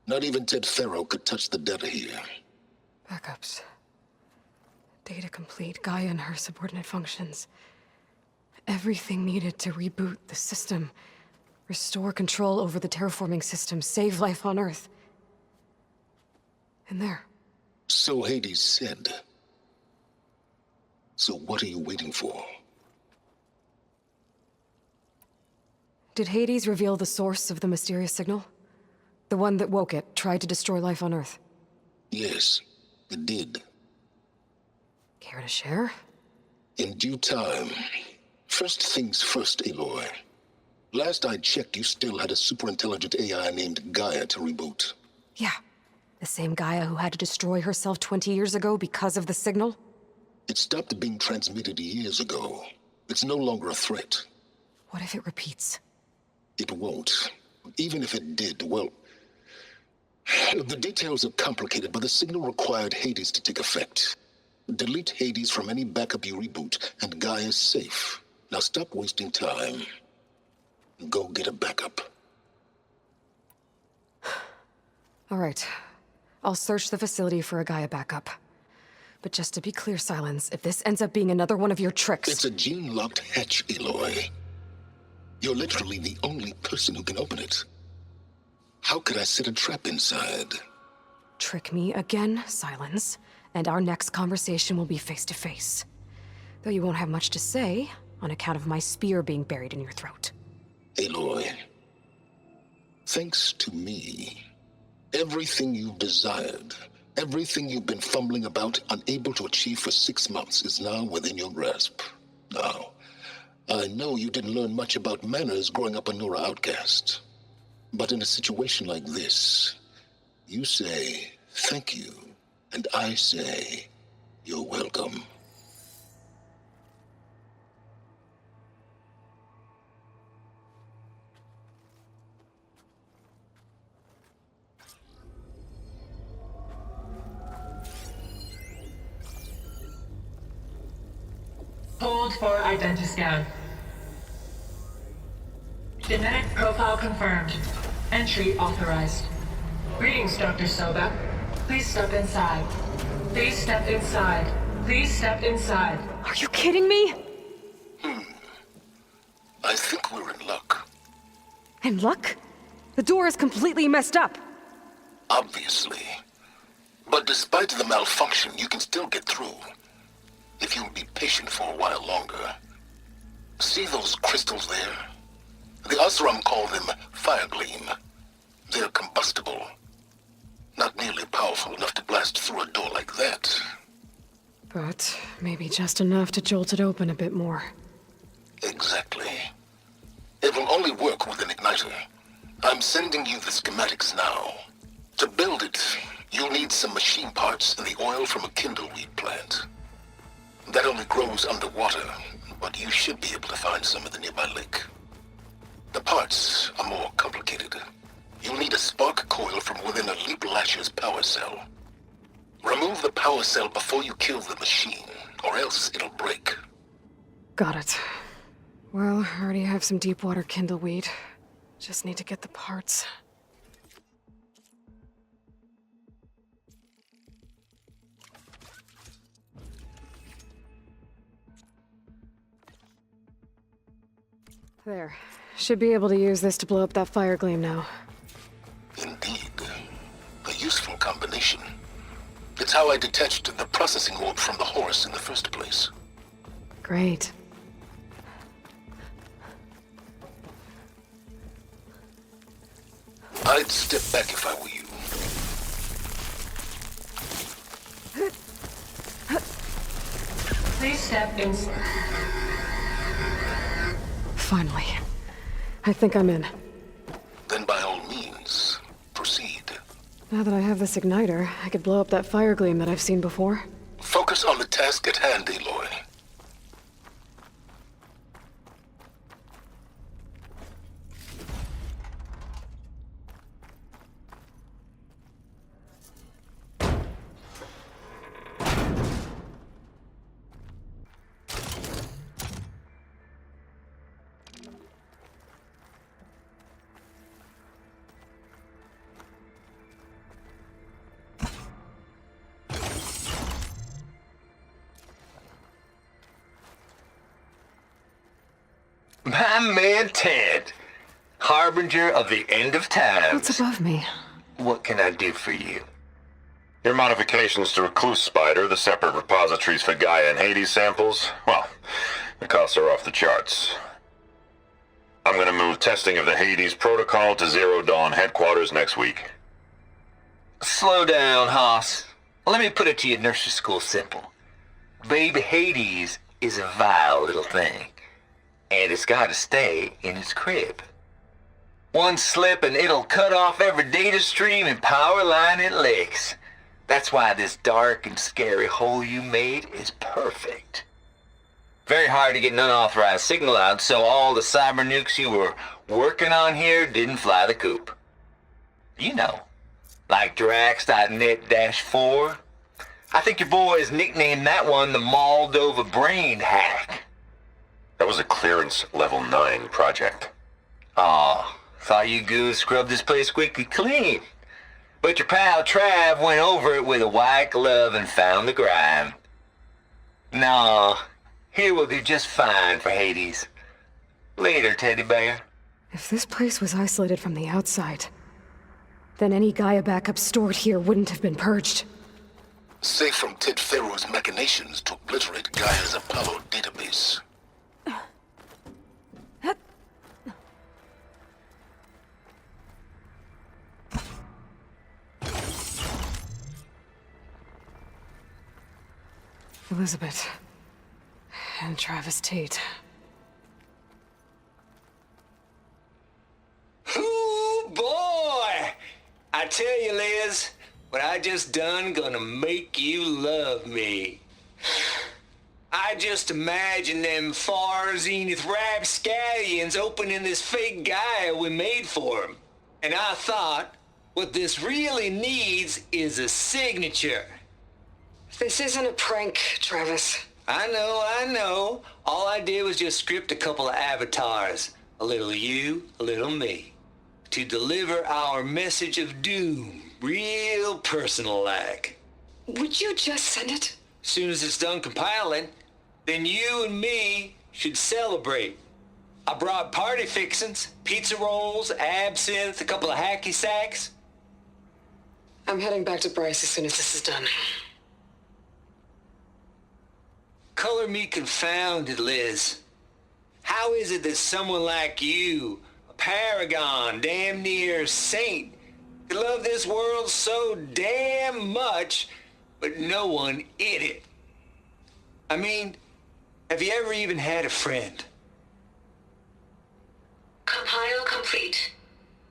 Not even Ted Farrow could touch the data here. Backups. Data complete, Gaia and her subordinate functions. Everything needed to reboot the system. Restore control over the terraforming system, save life on Earth. And there. So Hades said. So what are you waiting for? Did Hades reveal the source of the mysterious signal? The one that woke it, tried to destroy life on Earth? Yes, it did. Care to share? In due time. First things first, Aloy. Last I checked, you still had a superintelligent AI named Gaia to reboot. Yeah. The same Gaia who had to destroy herself 20 years ago because of the signal? It stopped being transmitted years ago. It's no longer a threat. What if it repeats? It won't. Even if it did, well... The details are complicated, but the signal required Hades to take effect. Delete Hades from any backup you reboot, and Gaia's safe. Now stop wasting time. Go get a backup. All right. I'll search the facility for a Gaia backup. But just to be clear, Sylens, if this ends up being another one of your tricks... It's a gene-locked hatch, Aloy. You're literally the only person who can open it. How could I set a trap inside? Trick me again, Sylens, and our next conversation will be face to face. Though you won't have much to say, on account of my spear being buried in your throat. Aloy, thanks to me, everything you've desired, everything you've been fumbling about, unable to achieve for 6 months, is now within your grasp. Now, I know you didn't learn much about manners growing up a Nora outcast. But in a situation like this, you say, thank you, and I say, you're welcome. Hold for identiscan. Genetic profile confirmed. Entry authorized. Greetings, Dr. Soba. Please step inside. Please step inside. Please step inside. Are you kidding me? I think we're in luck. In luck? The door is completely messed up. Obviously. But despite the malfunction, you can still get through. If you'll be patient for a while longer. See those crystals there? The Osram call them fire gleam. They're combustible. Not nearly powerful enough to blast through a door like that. But maybe just enough to jolt it open a bit more. Exactly. It will only work with an igniter. I'm sending you the schematics now. To build it, you'll need some machine parts and the oil from a kindleweed plant. That only grows underwater, but you should be able to find some in the nearby lake. The parts are more complicated. You'll need a spark coil from within a Leap Lasher's power cell. Remove the power cell before you kill the machine, or else it'll break. Got it. Well, I already have some deep water kindleweed. Just need to get the parts. There. Should be able to use this to blow up that fire gleam now. Indeed. A useful combination. It's how I detached the processing orb from the horse in the first place. Great. I'd step back if I were you. Please step inside. Finally. I think I'm in. Then by all means, proceed. Now that I have this igniter, I could blow up that fire gleam that I've seen before. Focus on the task at hand, Aloy. My man Ted, harbinger of the end of time. What's above me? What can I do for you? Your modifications to Recluse Spider, the separate repositories for GAIA and Hades samples, well, the costs are off the charts. I'm gonna move testing of the Hades protocol to Zero Dawn headquarters next week. Slow down, Hoss. Let me put it to you nursery school simple. Baby Hades is a vile little thing. And it's gotta stay in its crib. One slip and it'll cut off every data stream and power line it licks. That's why this dark and scary hole you made is perfect. Very hard to get an unauthorized signal out, so all the cyber nukes you were working on here didn't fly the coop. You know, like Drax.net-4. I think your boys nicknamed that one the Moldova Brain Hack. That was a clearance level 9 project. Aw, thought you goons scrubbed this place squeaky clean. But your pal Trav went over it with a white glove and found the grime. Nah, here we'll do just fine for Hades. Later, teddy bear. If this place was isolated from the outside, then any Gaia backup stored here wouldn't have been purged. Safe from Ted Pharaoh's machinations to obliterate GAIA's Apollo database. Elizabeth. And Travis Tate. Ooh, boy! I tell you, Liz, what I just done gonna make you love me. I just imagine them far zenith rapscallions opening this fake GAIA we made for 'em. And I thought, what this really needs is a signature. This isn't a prank, Travis. I know. All I did was just script a couple of avatars. A little you, a little me. To deliver our message of doom, real personal-like. Would you just send it? Soon as it's done compiling, then you and me should celebrate. I brought party fixings, pizza rolls, absinthe, a couple of hacky sacks. I'm heading back to Bryce as soon as this is done. Color me confounded, Liz. How is it that someone like you, a paragon, damn near saint, could love this world so damn much, but no one in it? I mean, have you ever even had a friend? Compile complete.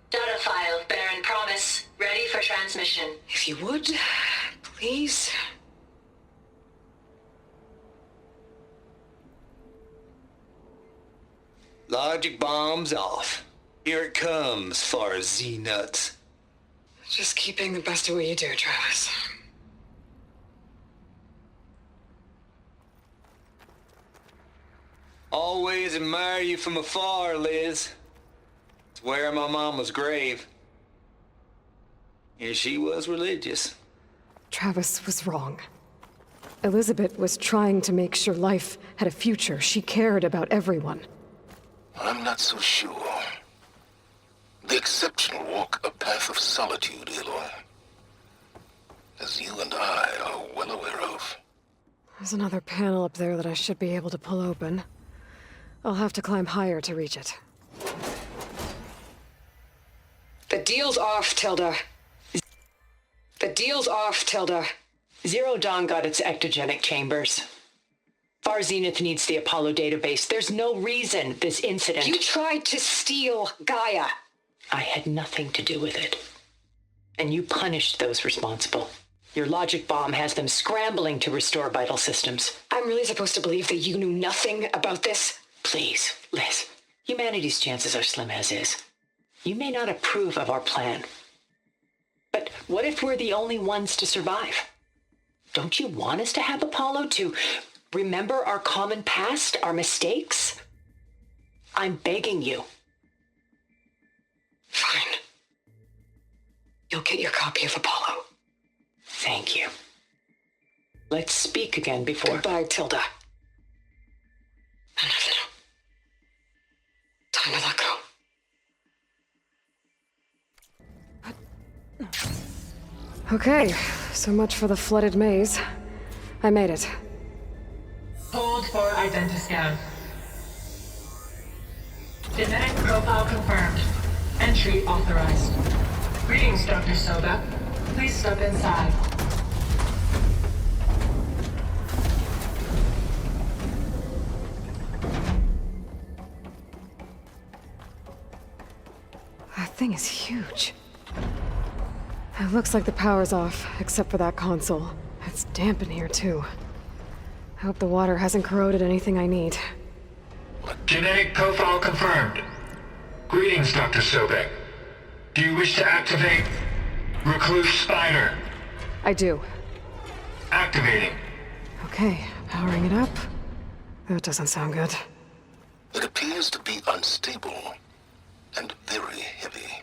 Data file, Baron Promise, ready for transmission. If you would, please. Logic bomb's off. Here it comes, far as Z-nuts. Just keeping the best of what you do, Travis. Always admire you from afar, Liz. It's where my mama's grave. And she was religious. Travis was wrong. Elizabeth was trying to make sure life had a future. She cared about everyone. I'm not so sure. The exceptional walk a path of solitude, Aloy. As you and I are well aware of. There's another panel up there that I should be able to pull open. I'll have to climb higher to reach it. The deal's off, Tilda. The deal's off, Tilda. Zero Dawn got its ectogenic chambers. Far Zenith needs the Apollo database. There's no reason this incident... You tried to steal GAIA. I had nothing to do with it. And you punished those responsible. Your logic bomb has them scrambling to restore vital systems. I'm really supposed to believe that you knew nothing about this? Please, Liz. Humanity's chances are slim as is. You may not approve of our plan. But what if we're the only ones to survive? Don't you want us to have Apollo to remember our common past, our mistakes? I'm begging you. Fine. You'll get your copy of Apollo. Thank you. Let's speak again before... Goodbye, Tilda. Enough. Time to let go. Okay, so much for the flooded maze. I made it. Hold for identiscan. Genetic profile confirmed. Entry authorized. Greetings, Dr. Soba. Please step inside. That thing is huge. It looks like the power's off, except for that console. It's damp in here, too. I hope the water hasn't corroded anything I need. Genetic profile confirmed. Greetings, Dr. Sobek. Do you wish to activate Recluse Spider? I do. Activating. Okay, powering it up. That doesn't sound good. It appears to be unstable and very heavy.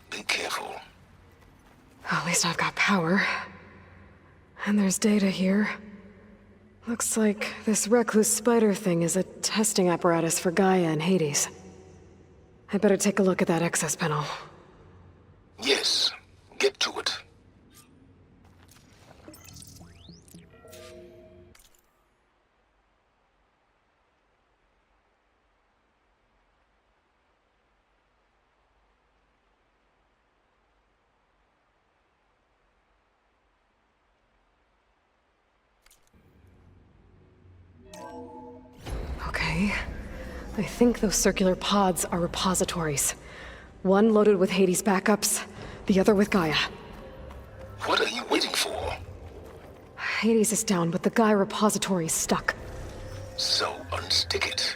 Be careful. At least I've got power. And there's data here. Looks like this recluse spider thing is a testing apparatus for GAIA and Hades. I better take a look at that access panel. Yes, get to it. Okay. I think those circular pods are repositories. One loaded with Hades backups, the other with Gaia. What are you waiting for? Hades is down, but the Gaia repository is stuck. So unstick it.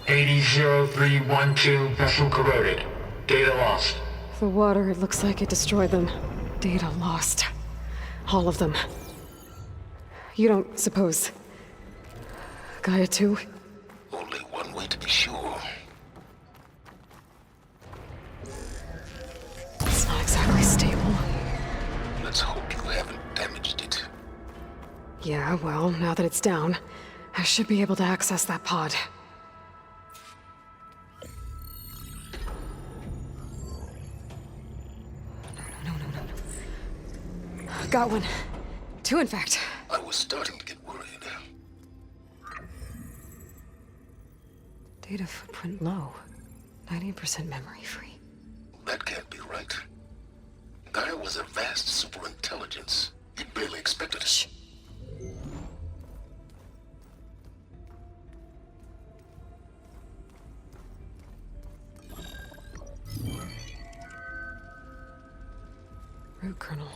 Hades 0312 vessel corroded. Data lost. The water, it looks like it destroyed them. Data lost. All of them. You don't suppose... Gaia too? Only one way to be sure. It's not exactly stable. Let's hope you haven't damaged it. Yeah, well, now that it's down, I should be able to access that pod. No. Got one. Two, in fact. I was starting to get worried. Data footprint low. 90% memory free. That can't be right. Gaia was a vast superintelligence. You'd barely expected it. Root kernel.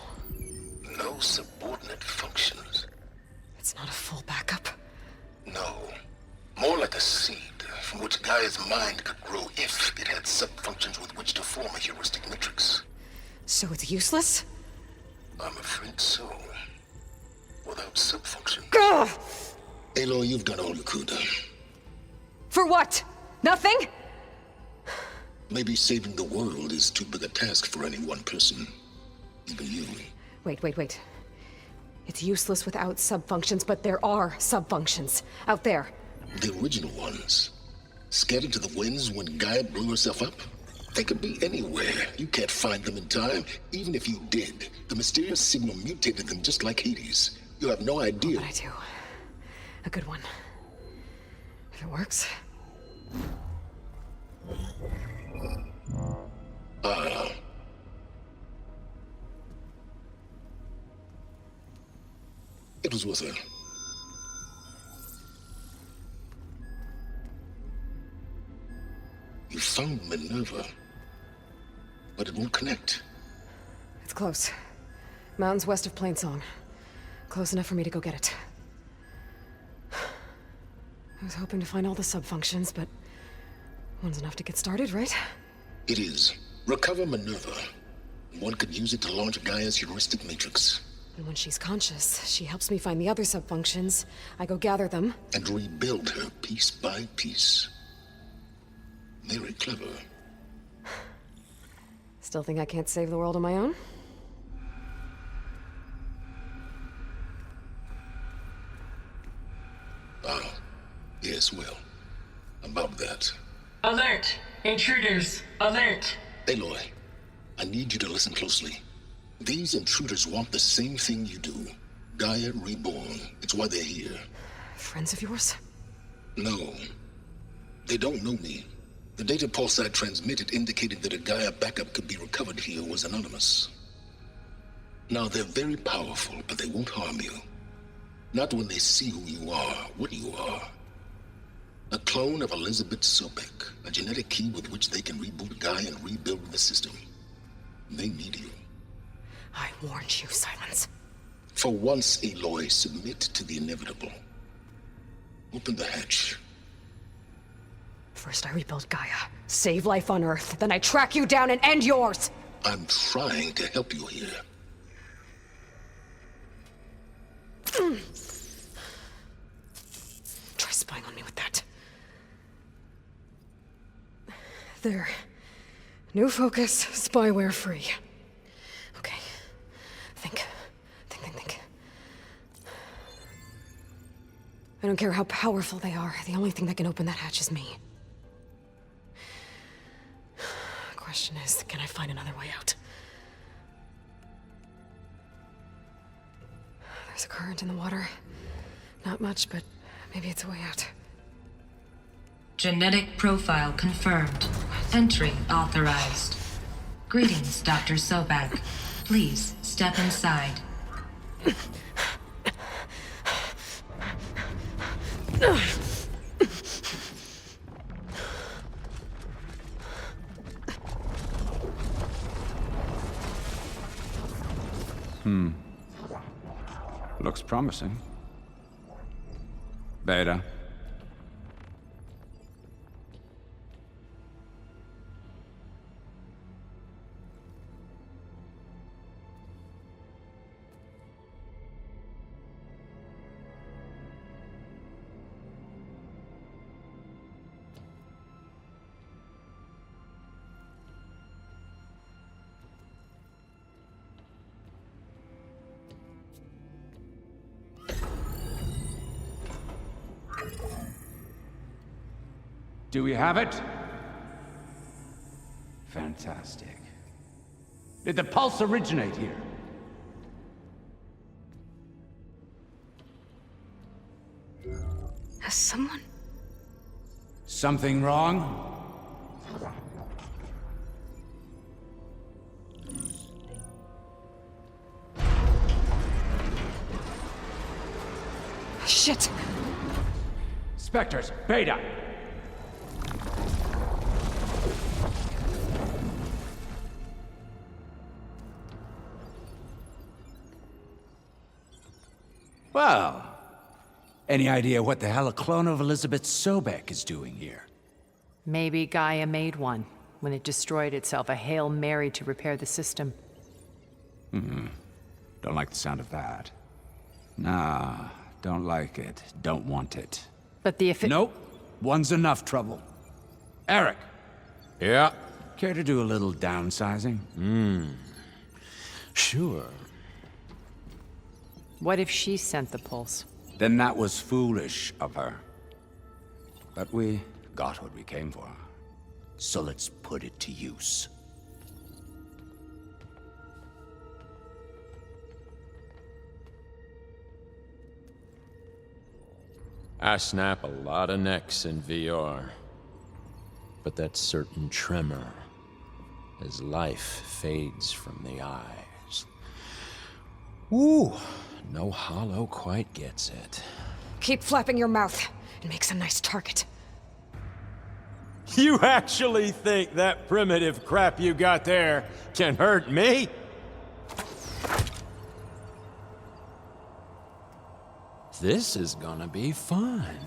No subordinate functions. It's not a full backup. No. More like a seed from which Gaia's mind could grow if it had sub-functions with which to form a heuristic matrix. So it's useless? I'm afraid so. Without sub-functions. Gah! Aloy, you've done all you could. For what? Nothing? Maybe saving the world is too big a task for any one person. Even you. Wait. It's useless without sub-functions, but there are sub-functions out there. The original ones. Scattered to the winds when Gaia blew herself up? They could be anywhere. You can't find them in time. Even if you did, the mysterious signal mutated them just like Hades. You have no idea. What would I do? A good one. If it works. It was worth it. You found Minerva, but it won't connect. It's close. Mountains west of Plainsong. Close enough for me to go get it. I was hoping to find all the sub-functions, but one's enough to get started, right? It is. Recover Minerva. One could use it to launch Gaia's heuristic matrix. And when she's conscious, she helps me find the other sub-functions. I go gather them. And rebuild her piece by piece. Very clever. Still think I can't save the world on my own? Yes, well. About that. Alert! Intruders! Alert! Aloy, I need you to listen closely. These intruders want the same thing you do. Gaia reborn. It's why they're here. Friends of yours? No. They don't know me. The data pulse I transmitted indicating that a Gaia backup could be recovered here was anonymous. Now, they're very powerful, but they won't harm you. Not when they see who you are, what you are. A clone of Elizabeth Sobek, a genetic key with which they can reboot Gaia and rebuild the system. They need you. I warned you, Sylens. For once, Aloy, submit to the inevitable. Open the hatch. First I rebuild Gaia, save life on Earth, then I track you down and end yours! I'm trying to help you here. Try spying on me with that. There. New focus, spyware free. Okay. Think. I don't care how powerful they are. The only thing that can open that hatch is me. Question is, can I find another way out? There's a current in the water. Not much, but maybe it's a way out. Genetic profile confirmed. Entry authorized. Greetings, Dr. Sobek. Please step inside. Looks promising. Beta. Do we have it? Fantastic. Did the pulse originate here? Has someone... Something wrong? Shit! Spectres, Beta! Well, any idea what the hell a clone of Elizabeth Sobek is doing here? Maybe Gaia made one when it destroyed itself, a Hail Mary to repair the system. Don't like the sound of that. Nah, don't like it. Don't want it. But the Nope. One's enough trouble. Eric. Yeah? Care to do a little downsizing? Sure. What if she sent the pulse? Then that was foolish of her. But we got what we came for. So let's put it to use. I snap a lot of necks in VR. But that certain tremor as life fades from the eyes. Ooh, no hollow quite gets it. Keep flapping your mouth. It makes a nice target. You actually think that primitive crap you got there can hurt me? This is gonna be fun.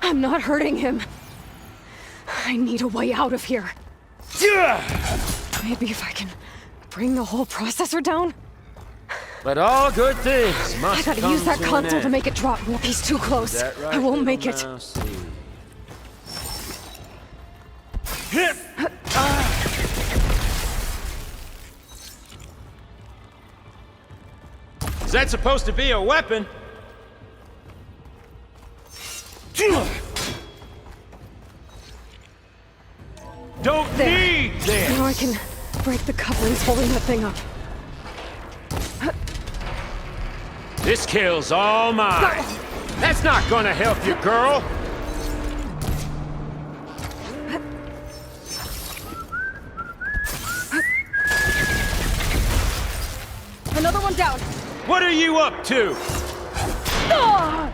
I'm not hurting him. I need a way out of here. Maybe if I can bring the whole processor down? But all good things I must gotta come use that to an console to end. make it drop. He's too close. Is that right, I won't little make it. mousey? Is that supposed to be a weapon? Don't need this! Now I can break the couplings holding that thing up. This kill's all mine. That's not gonna help you, girl. Another one down. What are you up to? Ah!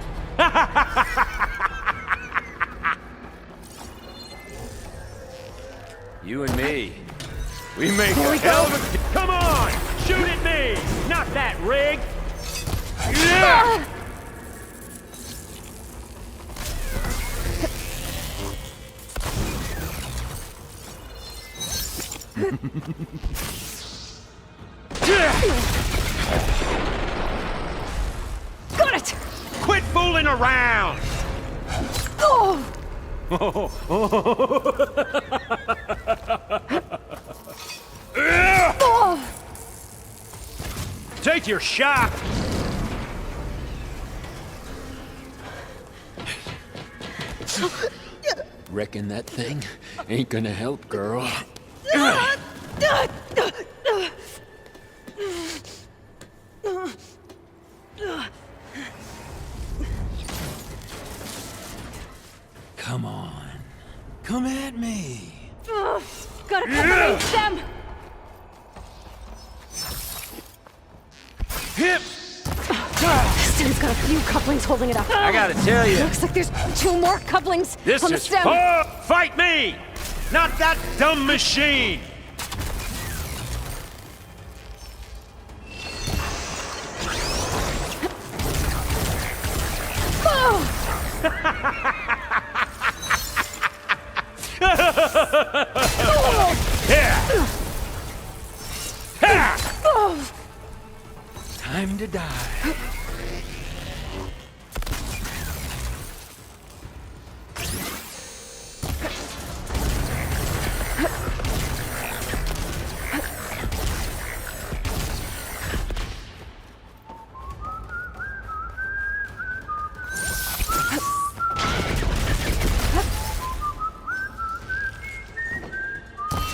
You and me. We make Here a we hell go. of a... Come on! Shoot at me! Not that rig! Ah! Got it! Quit fooling around! Oh! Oh! Take your shot! Reckon that thing ain't gonna help, girl. Come on. Come at me. Gotta cut the range Stem's got a few couplings holding it up. I gotta tell you. Looks like there's 2 more couplings This on the is stem. Fight me! Not that dumb machine! Time to die.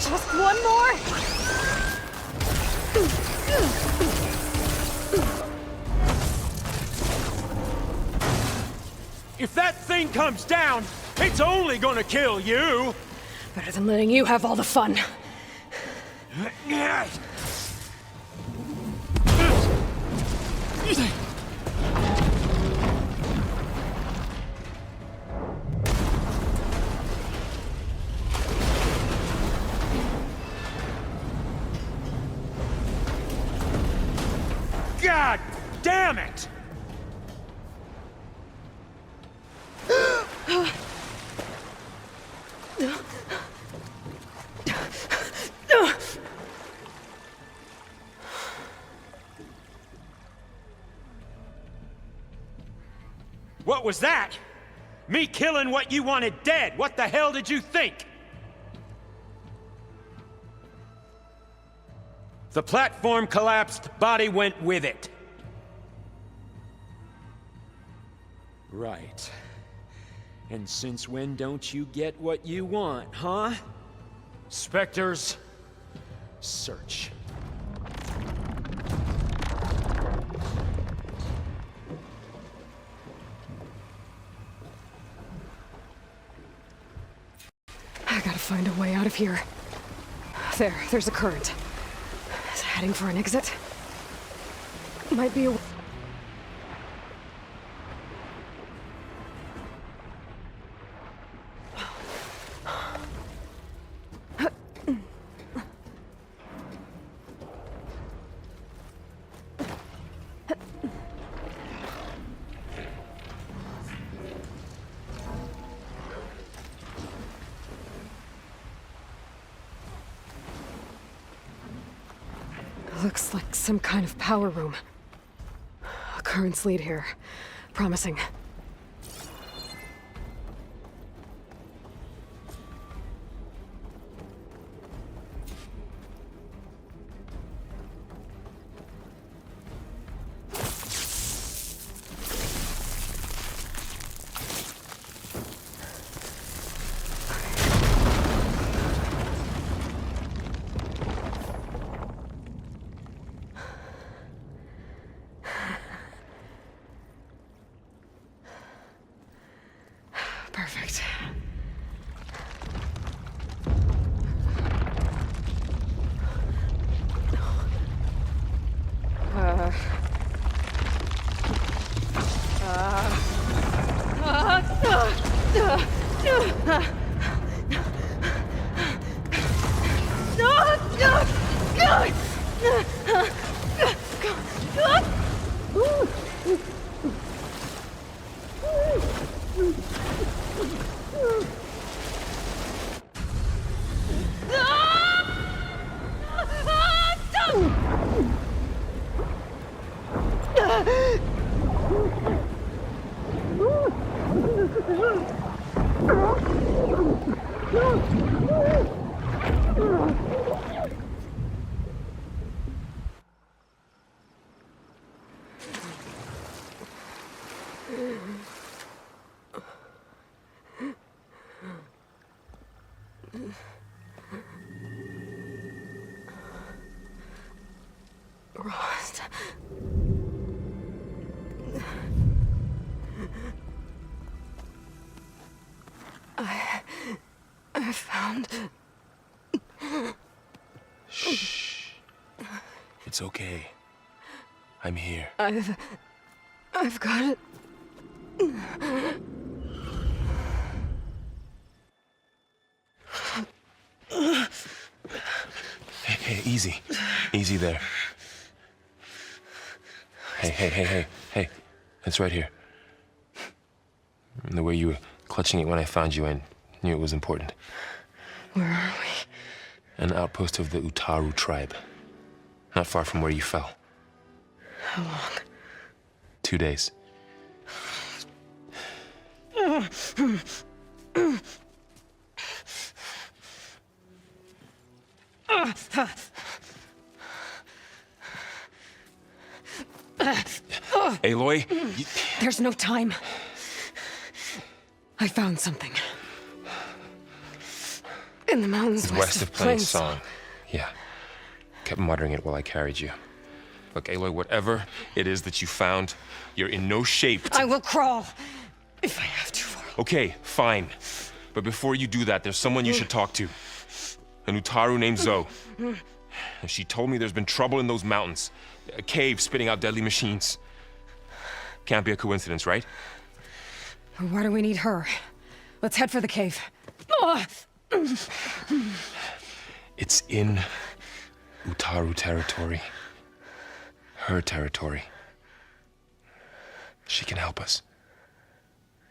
Just one more. If that thing comes down, it's only gonna kill you! Better than letting you have all the fun. God damn it! What was that? Me killing what you wanted dead. What the hell did you think? The platform collapsed, body went with it. Right. And since when don't you get what you want, huh? Spectres, search. I gotta find a way out of here. There's a current. Is it heading for an exit? Might be a... Looks like some kind of power room. Currents lead here. Promising. Perfect. Rost. I found... Shh. It's okay. I'm here. I've got it. Hey, easy. Easy there. Hey. It's right here. And the way you were clutching it when I found you, I knew it was important. Where are we? An outpost of the Utaru tribe. Not far from where you fell. How long? 2 days. Aloy? There's no time. I found something. In the mountains west of Plainsong. Yeah. Kept muttering it while I carried you. Look, Aloy, whatever it is that you found, you're in no shape to... I will crawl, if I have to. Okay, fine. But before you do that, there's someone you should talk to. An Utaru named Zoe. And she told me there's been trouble in those mountains. A cave spitting out deadly machines. Can't be a coincidence, right? Why do we need her? Let's head for the cave. It's in Utaru territory. Her territory. She can help us.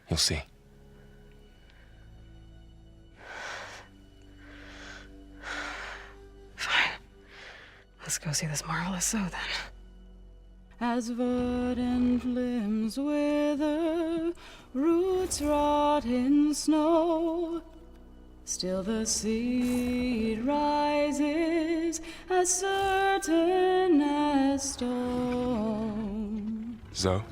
You'll see. Fine. Let's go see this marvelous Zoe, then. As verdant limbs wither, roots rot in snow, still the seed rises as certain as stone. Zoe?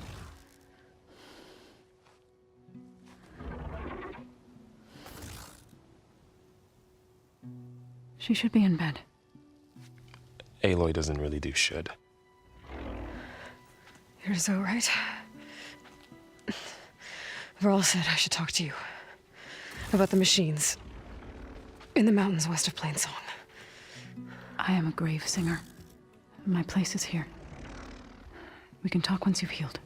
She should be in bed. Aloy doesn't really do should. You're Zoe, right? Varl said I should talk to you about the machines in the mountains west of Plainsong. I am a grave singer. My place is here. We can talk once you've healed.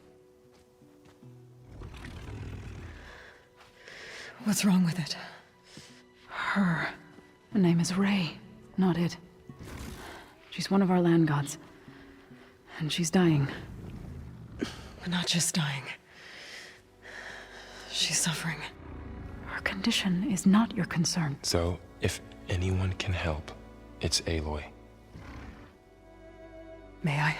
What's wrong with it? Her name is Ray, not it. She's one of our land gods. And she's dying. But not just dying. She's suffering. Her condition is not your concern. So, if anyone can help, it's Aloy. May I?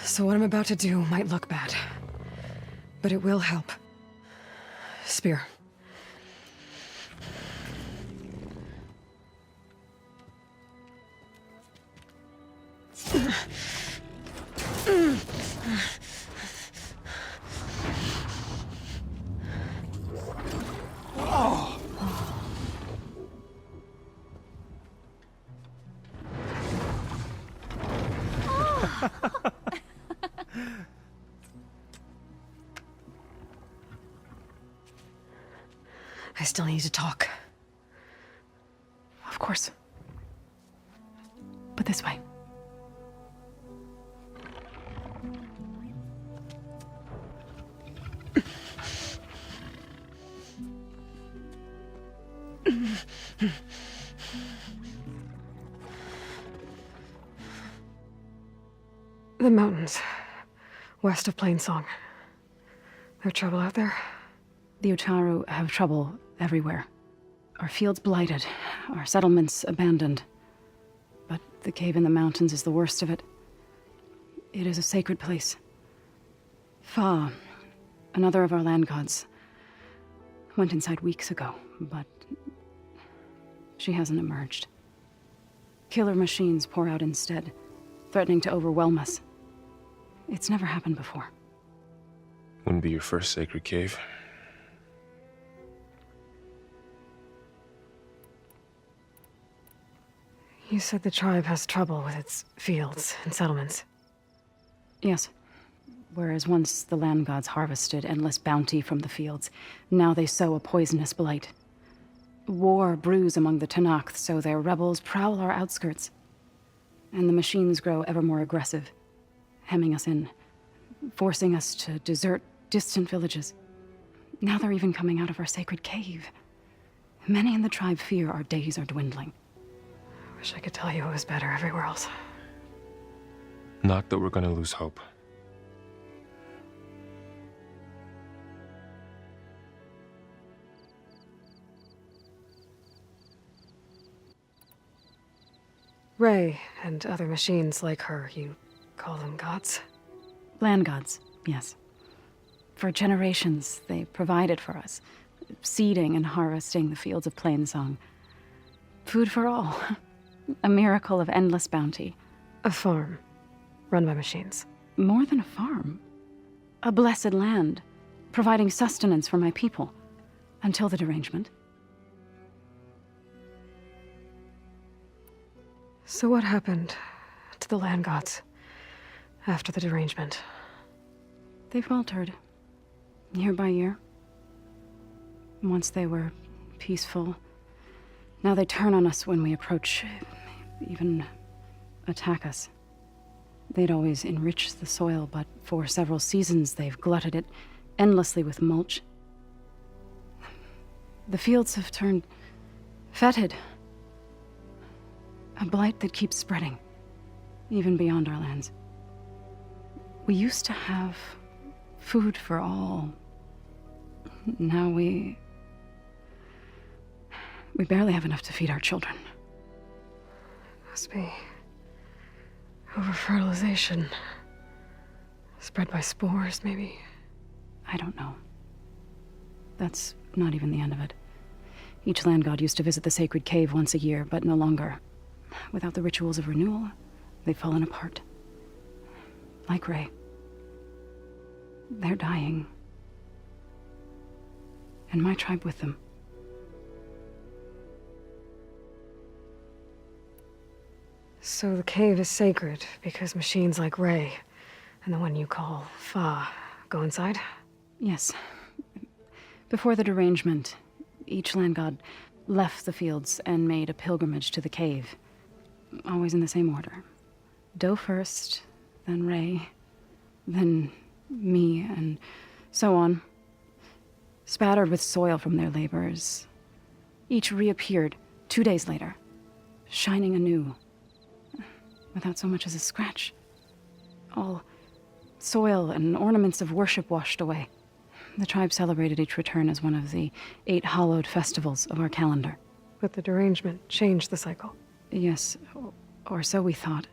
So what I'm about to do might look bad, but it will help. Spear. I still need to talk. Of course. But this way. The mountains, west of Plainsong. There's trouble out there? The Utaru have trouble everywhere. Our fields blighted, our settlements abandoned. But the cave in the mountains is the worst of it. It is a sacred place. Fa, another of our land gods, went inside weeks ago, but she hasn't emerged. Killer machines pour out instead, threatening to overwhelm us. It's never happened before. Wouldn't be your first sacred cave. You said the tribe has trouble with its fields and settlements. Yes. Whereas once the land gods harvested endless bounty from the fields, now they sow a poisonous blight. War brews among the Tenakth, so their rebels prowl our outskirts. And the machines grow ever more aggressive, hemming us in, forcing us to desert distant villages. Now they're even coming out of our sacred cave. Many in the tribe fear our days are dwindling. I wish I could tell you it was better everywhere else. Not that we're gonna lose hope. Ray and other machines like her, you call them gods? Land gods, yes. For generations, they provided for us, seeding and harvesting the fields of Plainsong. Food for all. A miracle of endless bounty. A farm, run by machines. More than a farm. A blessed land, providing sustenance for my people. Until the derangement. So what happened to the land gods after the derangement? They faltered, year by year. Once they were peaceful, now they turn on us when we approach, even attack us. They'd always enriched the soil, but for several seasons they've glutted it endlessly with mulch. The fields have turned fetid. A blight that keeps spreading, even beyond our lands. We used to have food for all. Now we barely have enough to feed our children. Must be over-fertilization. Spread by spores, maybe? I don't know. That's not even the end of it. Each land god used to visit the sacred cave once a year, but no longer. Without the rituals of renewal, they've fallen apart. Like Ray. They're dying. And my tribe with them. So the cave is sacred because machines like Ray and the one you call Fa go inside? Yes. Before the derangement, each land god left the fields and made a pilgrimage to the cave. Always in the same order. Doe first, then Ray, then me, and so on. Spattered with soil from their labors. Each reappeared 2 days later, shining anew, without so much as a scratch. All soil and ornaments of worship washed away. The tribe celebrated each return as one of the 8 hallowed festivals of our calendar. But the derangement changed the cycle. Yes, or so we thought.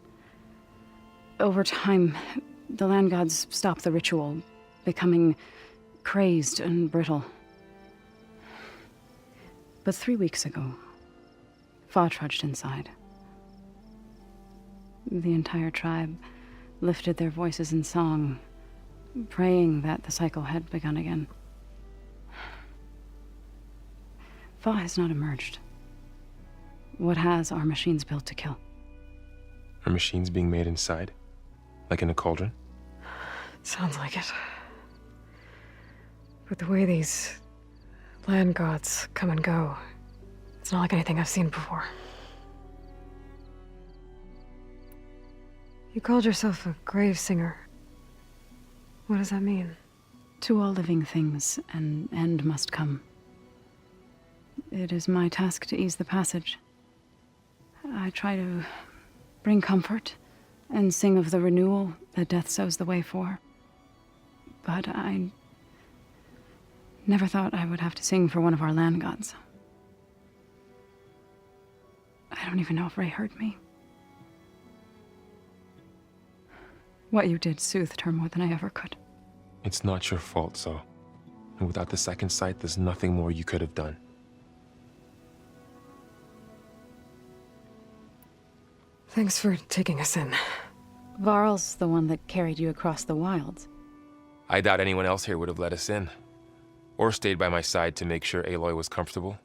Over time, the land gods stopped the ritual, becoming crazed and brittle. But 3 weeks ago, Fa trudged inside. The entire tribe lifted their voices in song, praying that the cycle had begun again. Fa has not emerged. What has are machines built to kill? Are machines being made inside? Like in a cauldron? Sounds like it. But the way these land gods come and go, it's not like anything I've seen before. You called yourself a grave singer. What does that mean? To all living things, an end must come. It is my task to ease the passage. I try to bring comfort and sing of the renewal that death sows the way for. But I never thought I would have to sing for one of our land gods. I don't even know if Ray heard me. What you did soothed her more than I ever could. It's not your fault, Zoe. And without the second sight, there's nothing more you could have done. Thanks for taking us in. Varl's the one that carried you across the wilds. I doubt anyone else here would have let us in. Or stayed by my side to make sure Aloy was comfortable.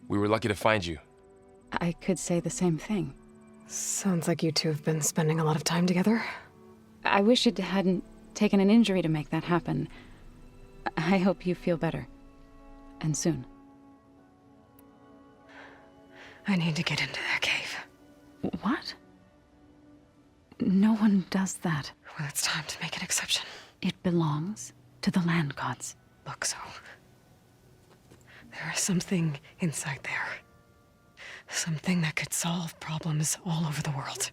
We were lucky to find you. I could say the same thing. Sounds like you two have been spending a lot of time together. I wish it hadn't taken an injury to make that happen. I hope you feel better. And soon. I need to get into that cave. What? No one does that. Well, it's time to make an exception. It belongs to the land gods. Look, so... there is something inside there. Something that could solve problems all over the world.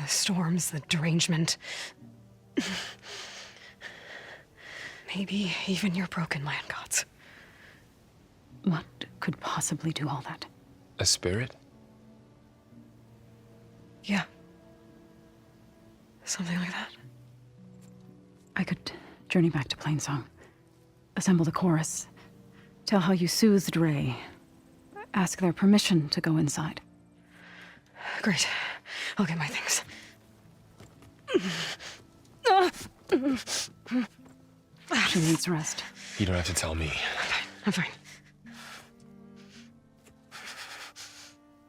The storms, the derangement. Maybe even your broken land gods. What could possibly do all that? A spirit? Yeah. Something like that. I could journey back to Plainsong. Assemble the chorus. Tell how you soothed Ray. Ask their permission to go inside. Great. I'll get my things. She needs rest. You don't have to tell me. I'm fine.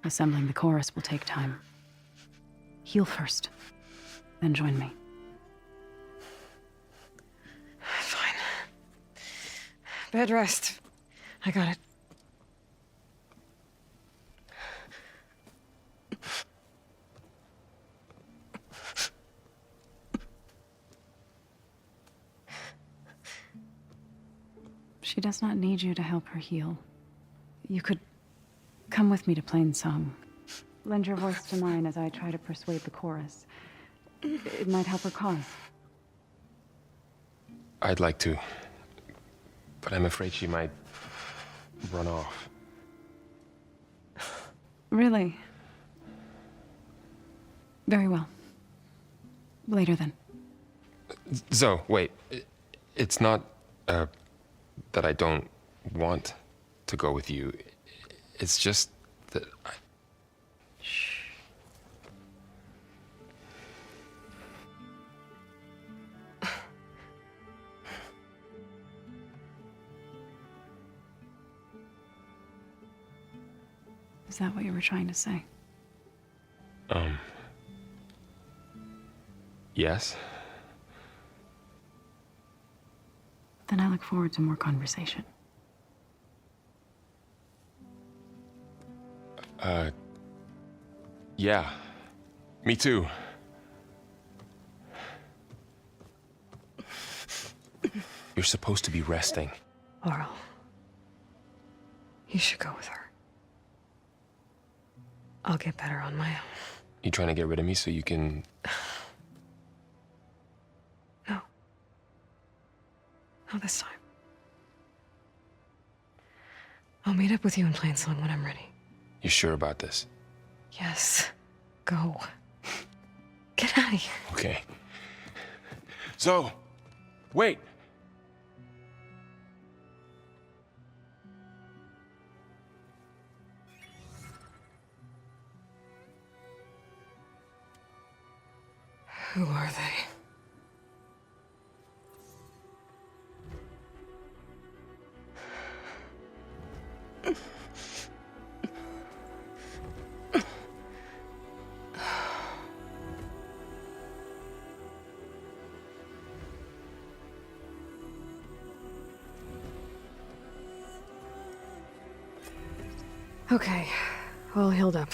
Assembling the chorus will take time. Heal first, then join me. Fine. Bed rest. I got it. She does not need you to help her heal. You could come with me to Plainsong. Lend your voice to mine as I try to persuade the chorus. It might help her cause. I'd like to, but I'm afraid she might run off. Really? Very well. Later then. Zoe, wait. It's not, that I don't want to go with you. It's just that I... Shh. Is that what you were trying to say? Yes? Then I look forward to more conversation. Yeah. Me too. You're supposed to be resting. Laurel. You should go with her. I'll get better on my own. You trying to get rid of me so you can... No. Not this time. I'll meet up with you in Plainsong when I'm ready. You sure about this? Yes. Go. Get out of here. Okay. Zoe! Wait! Who are they? Okay, all healed up.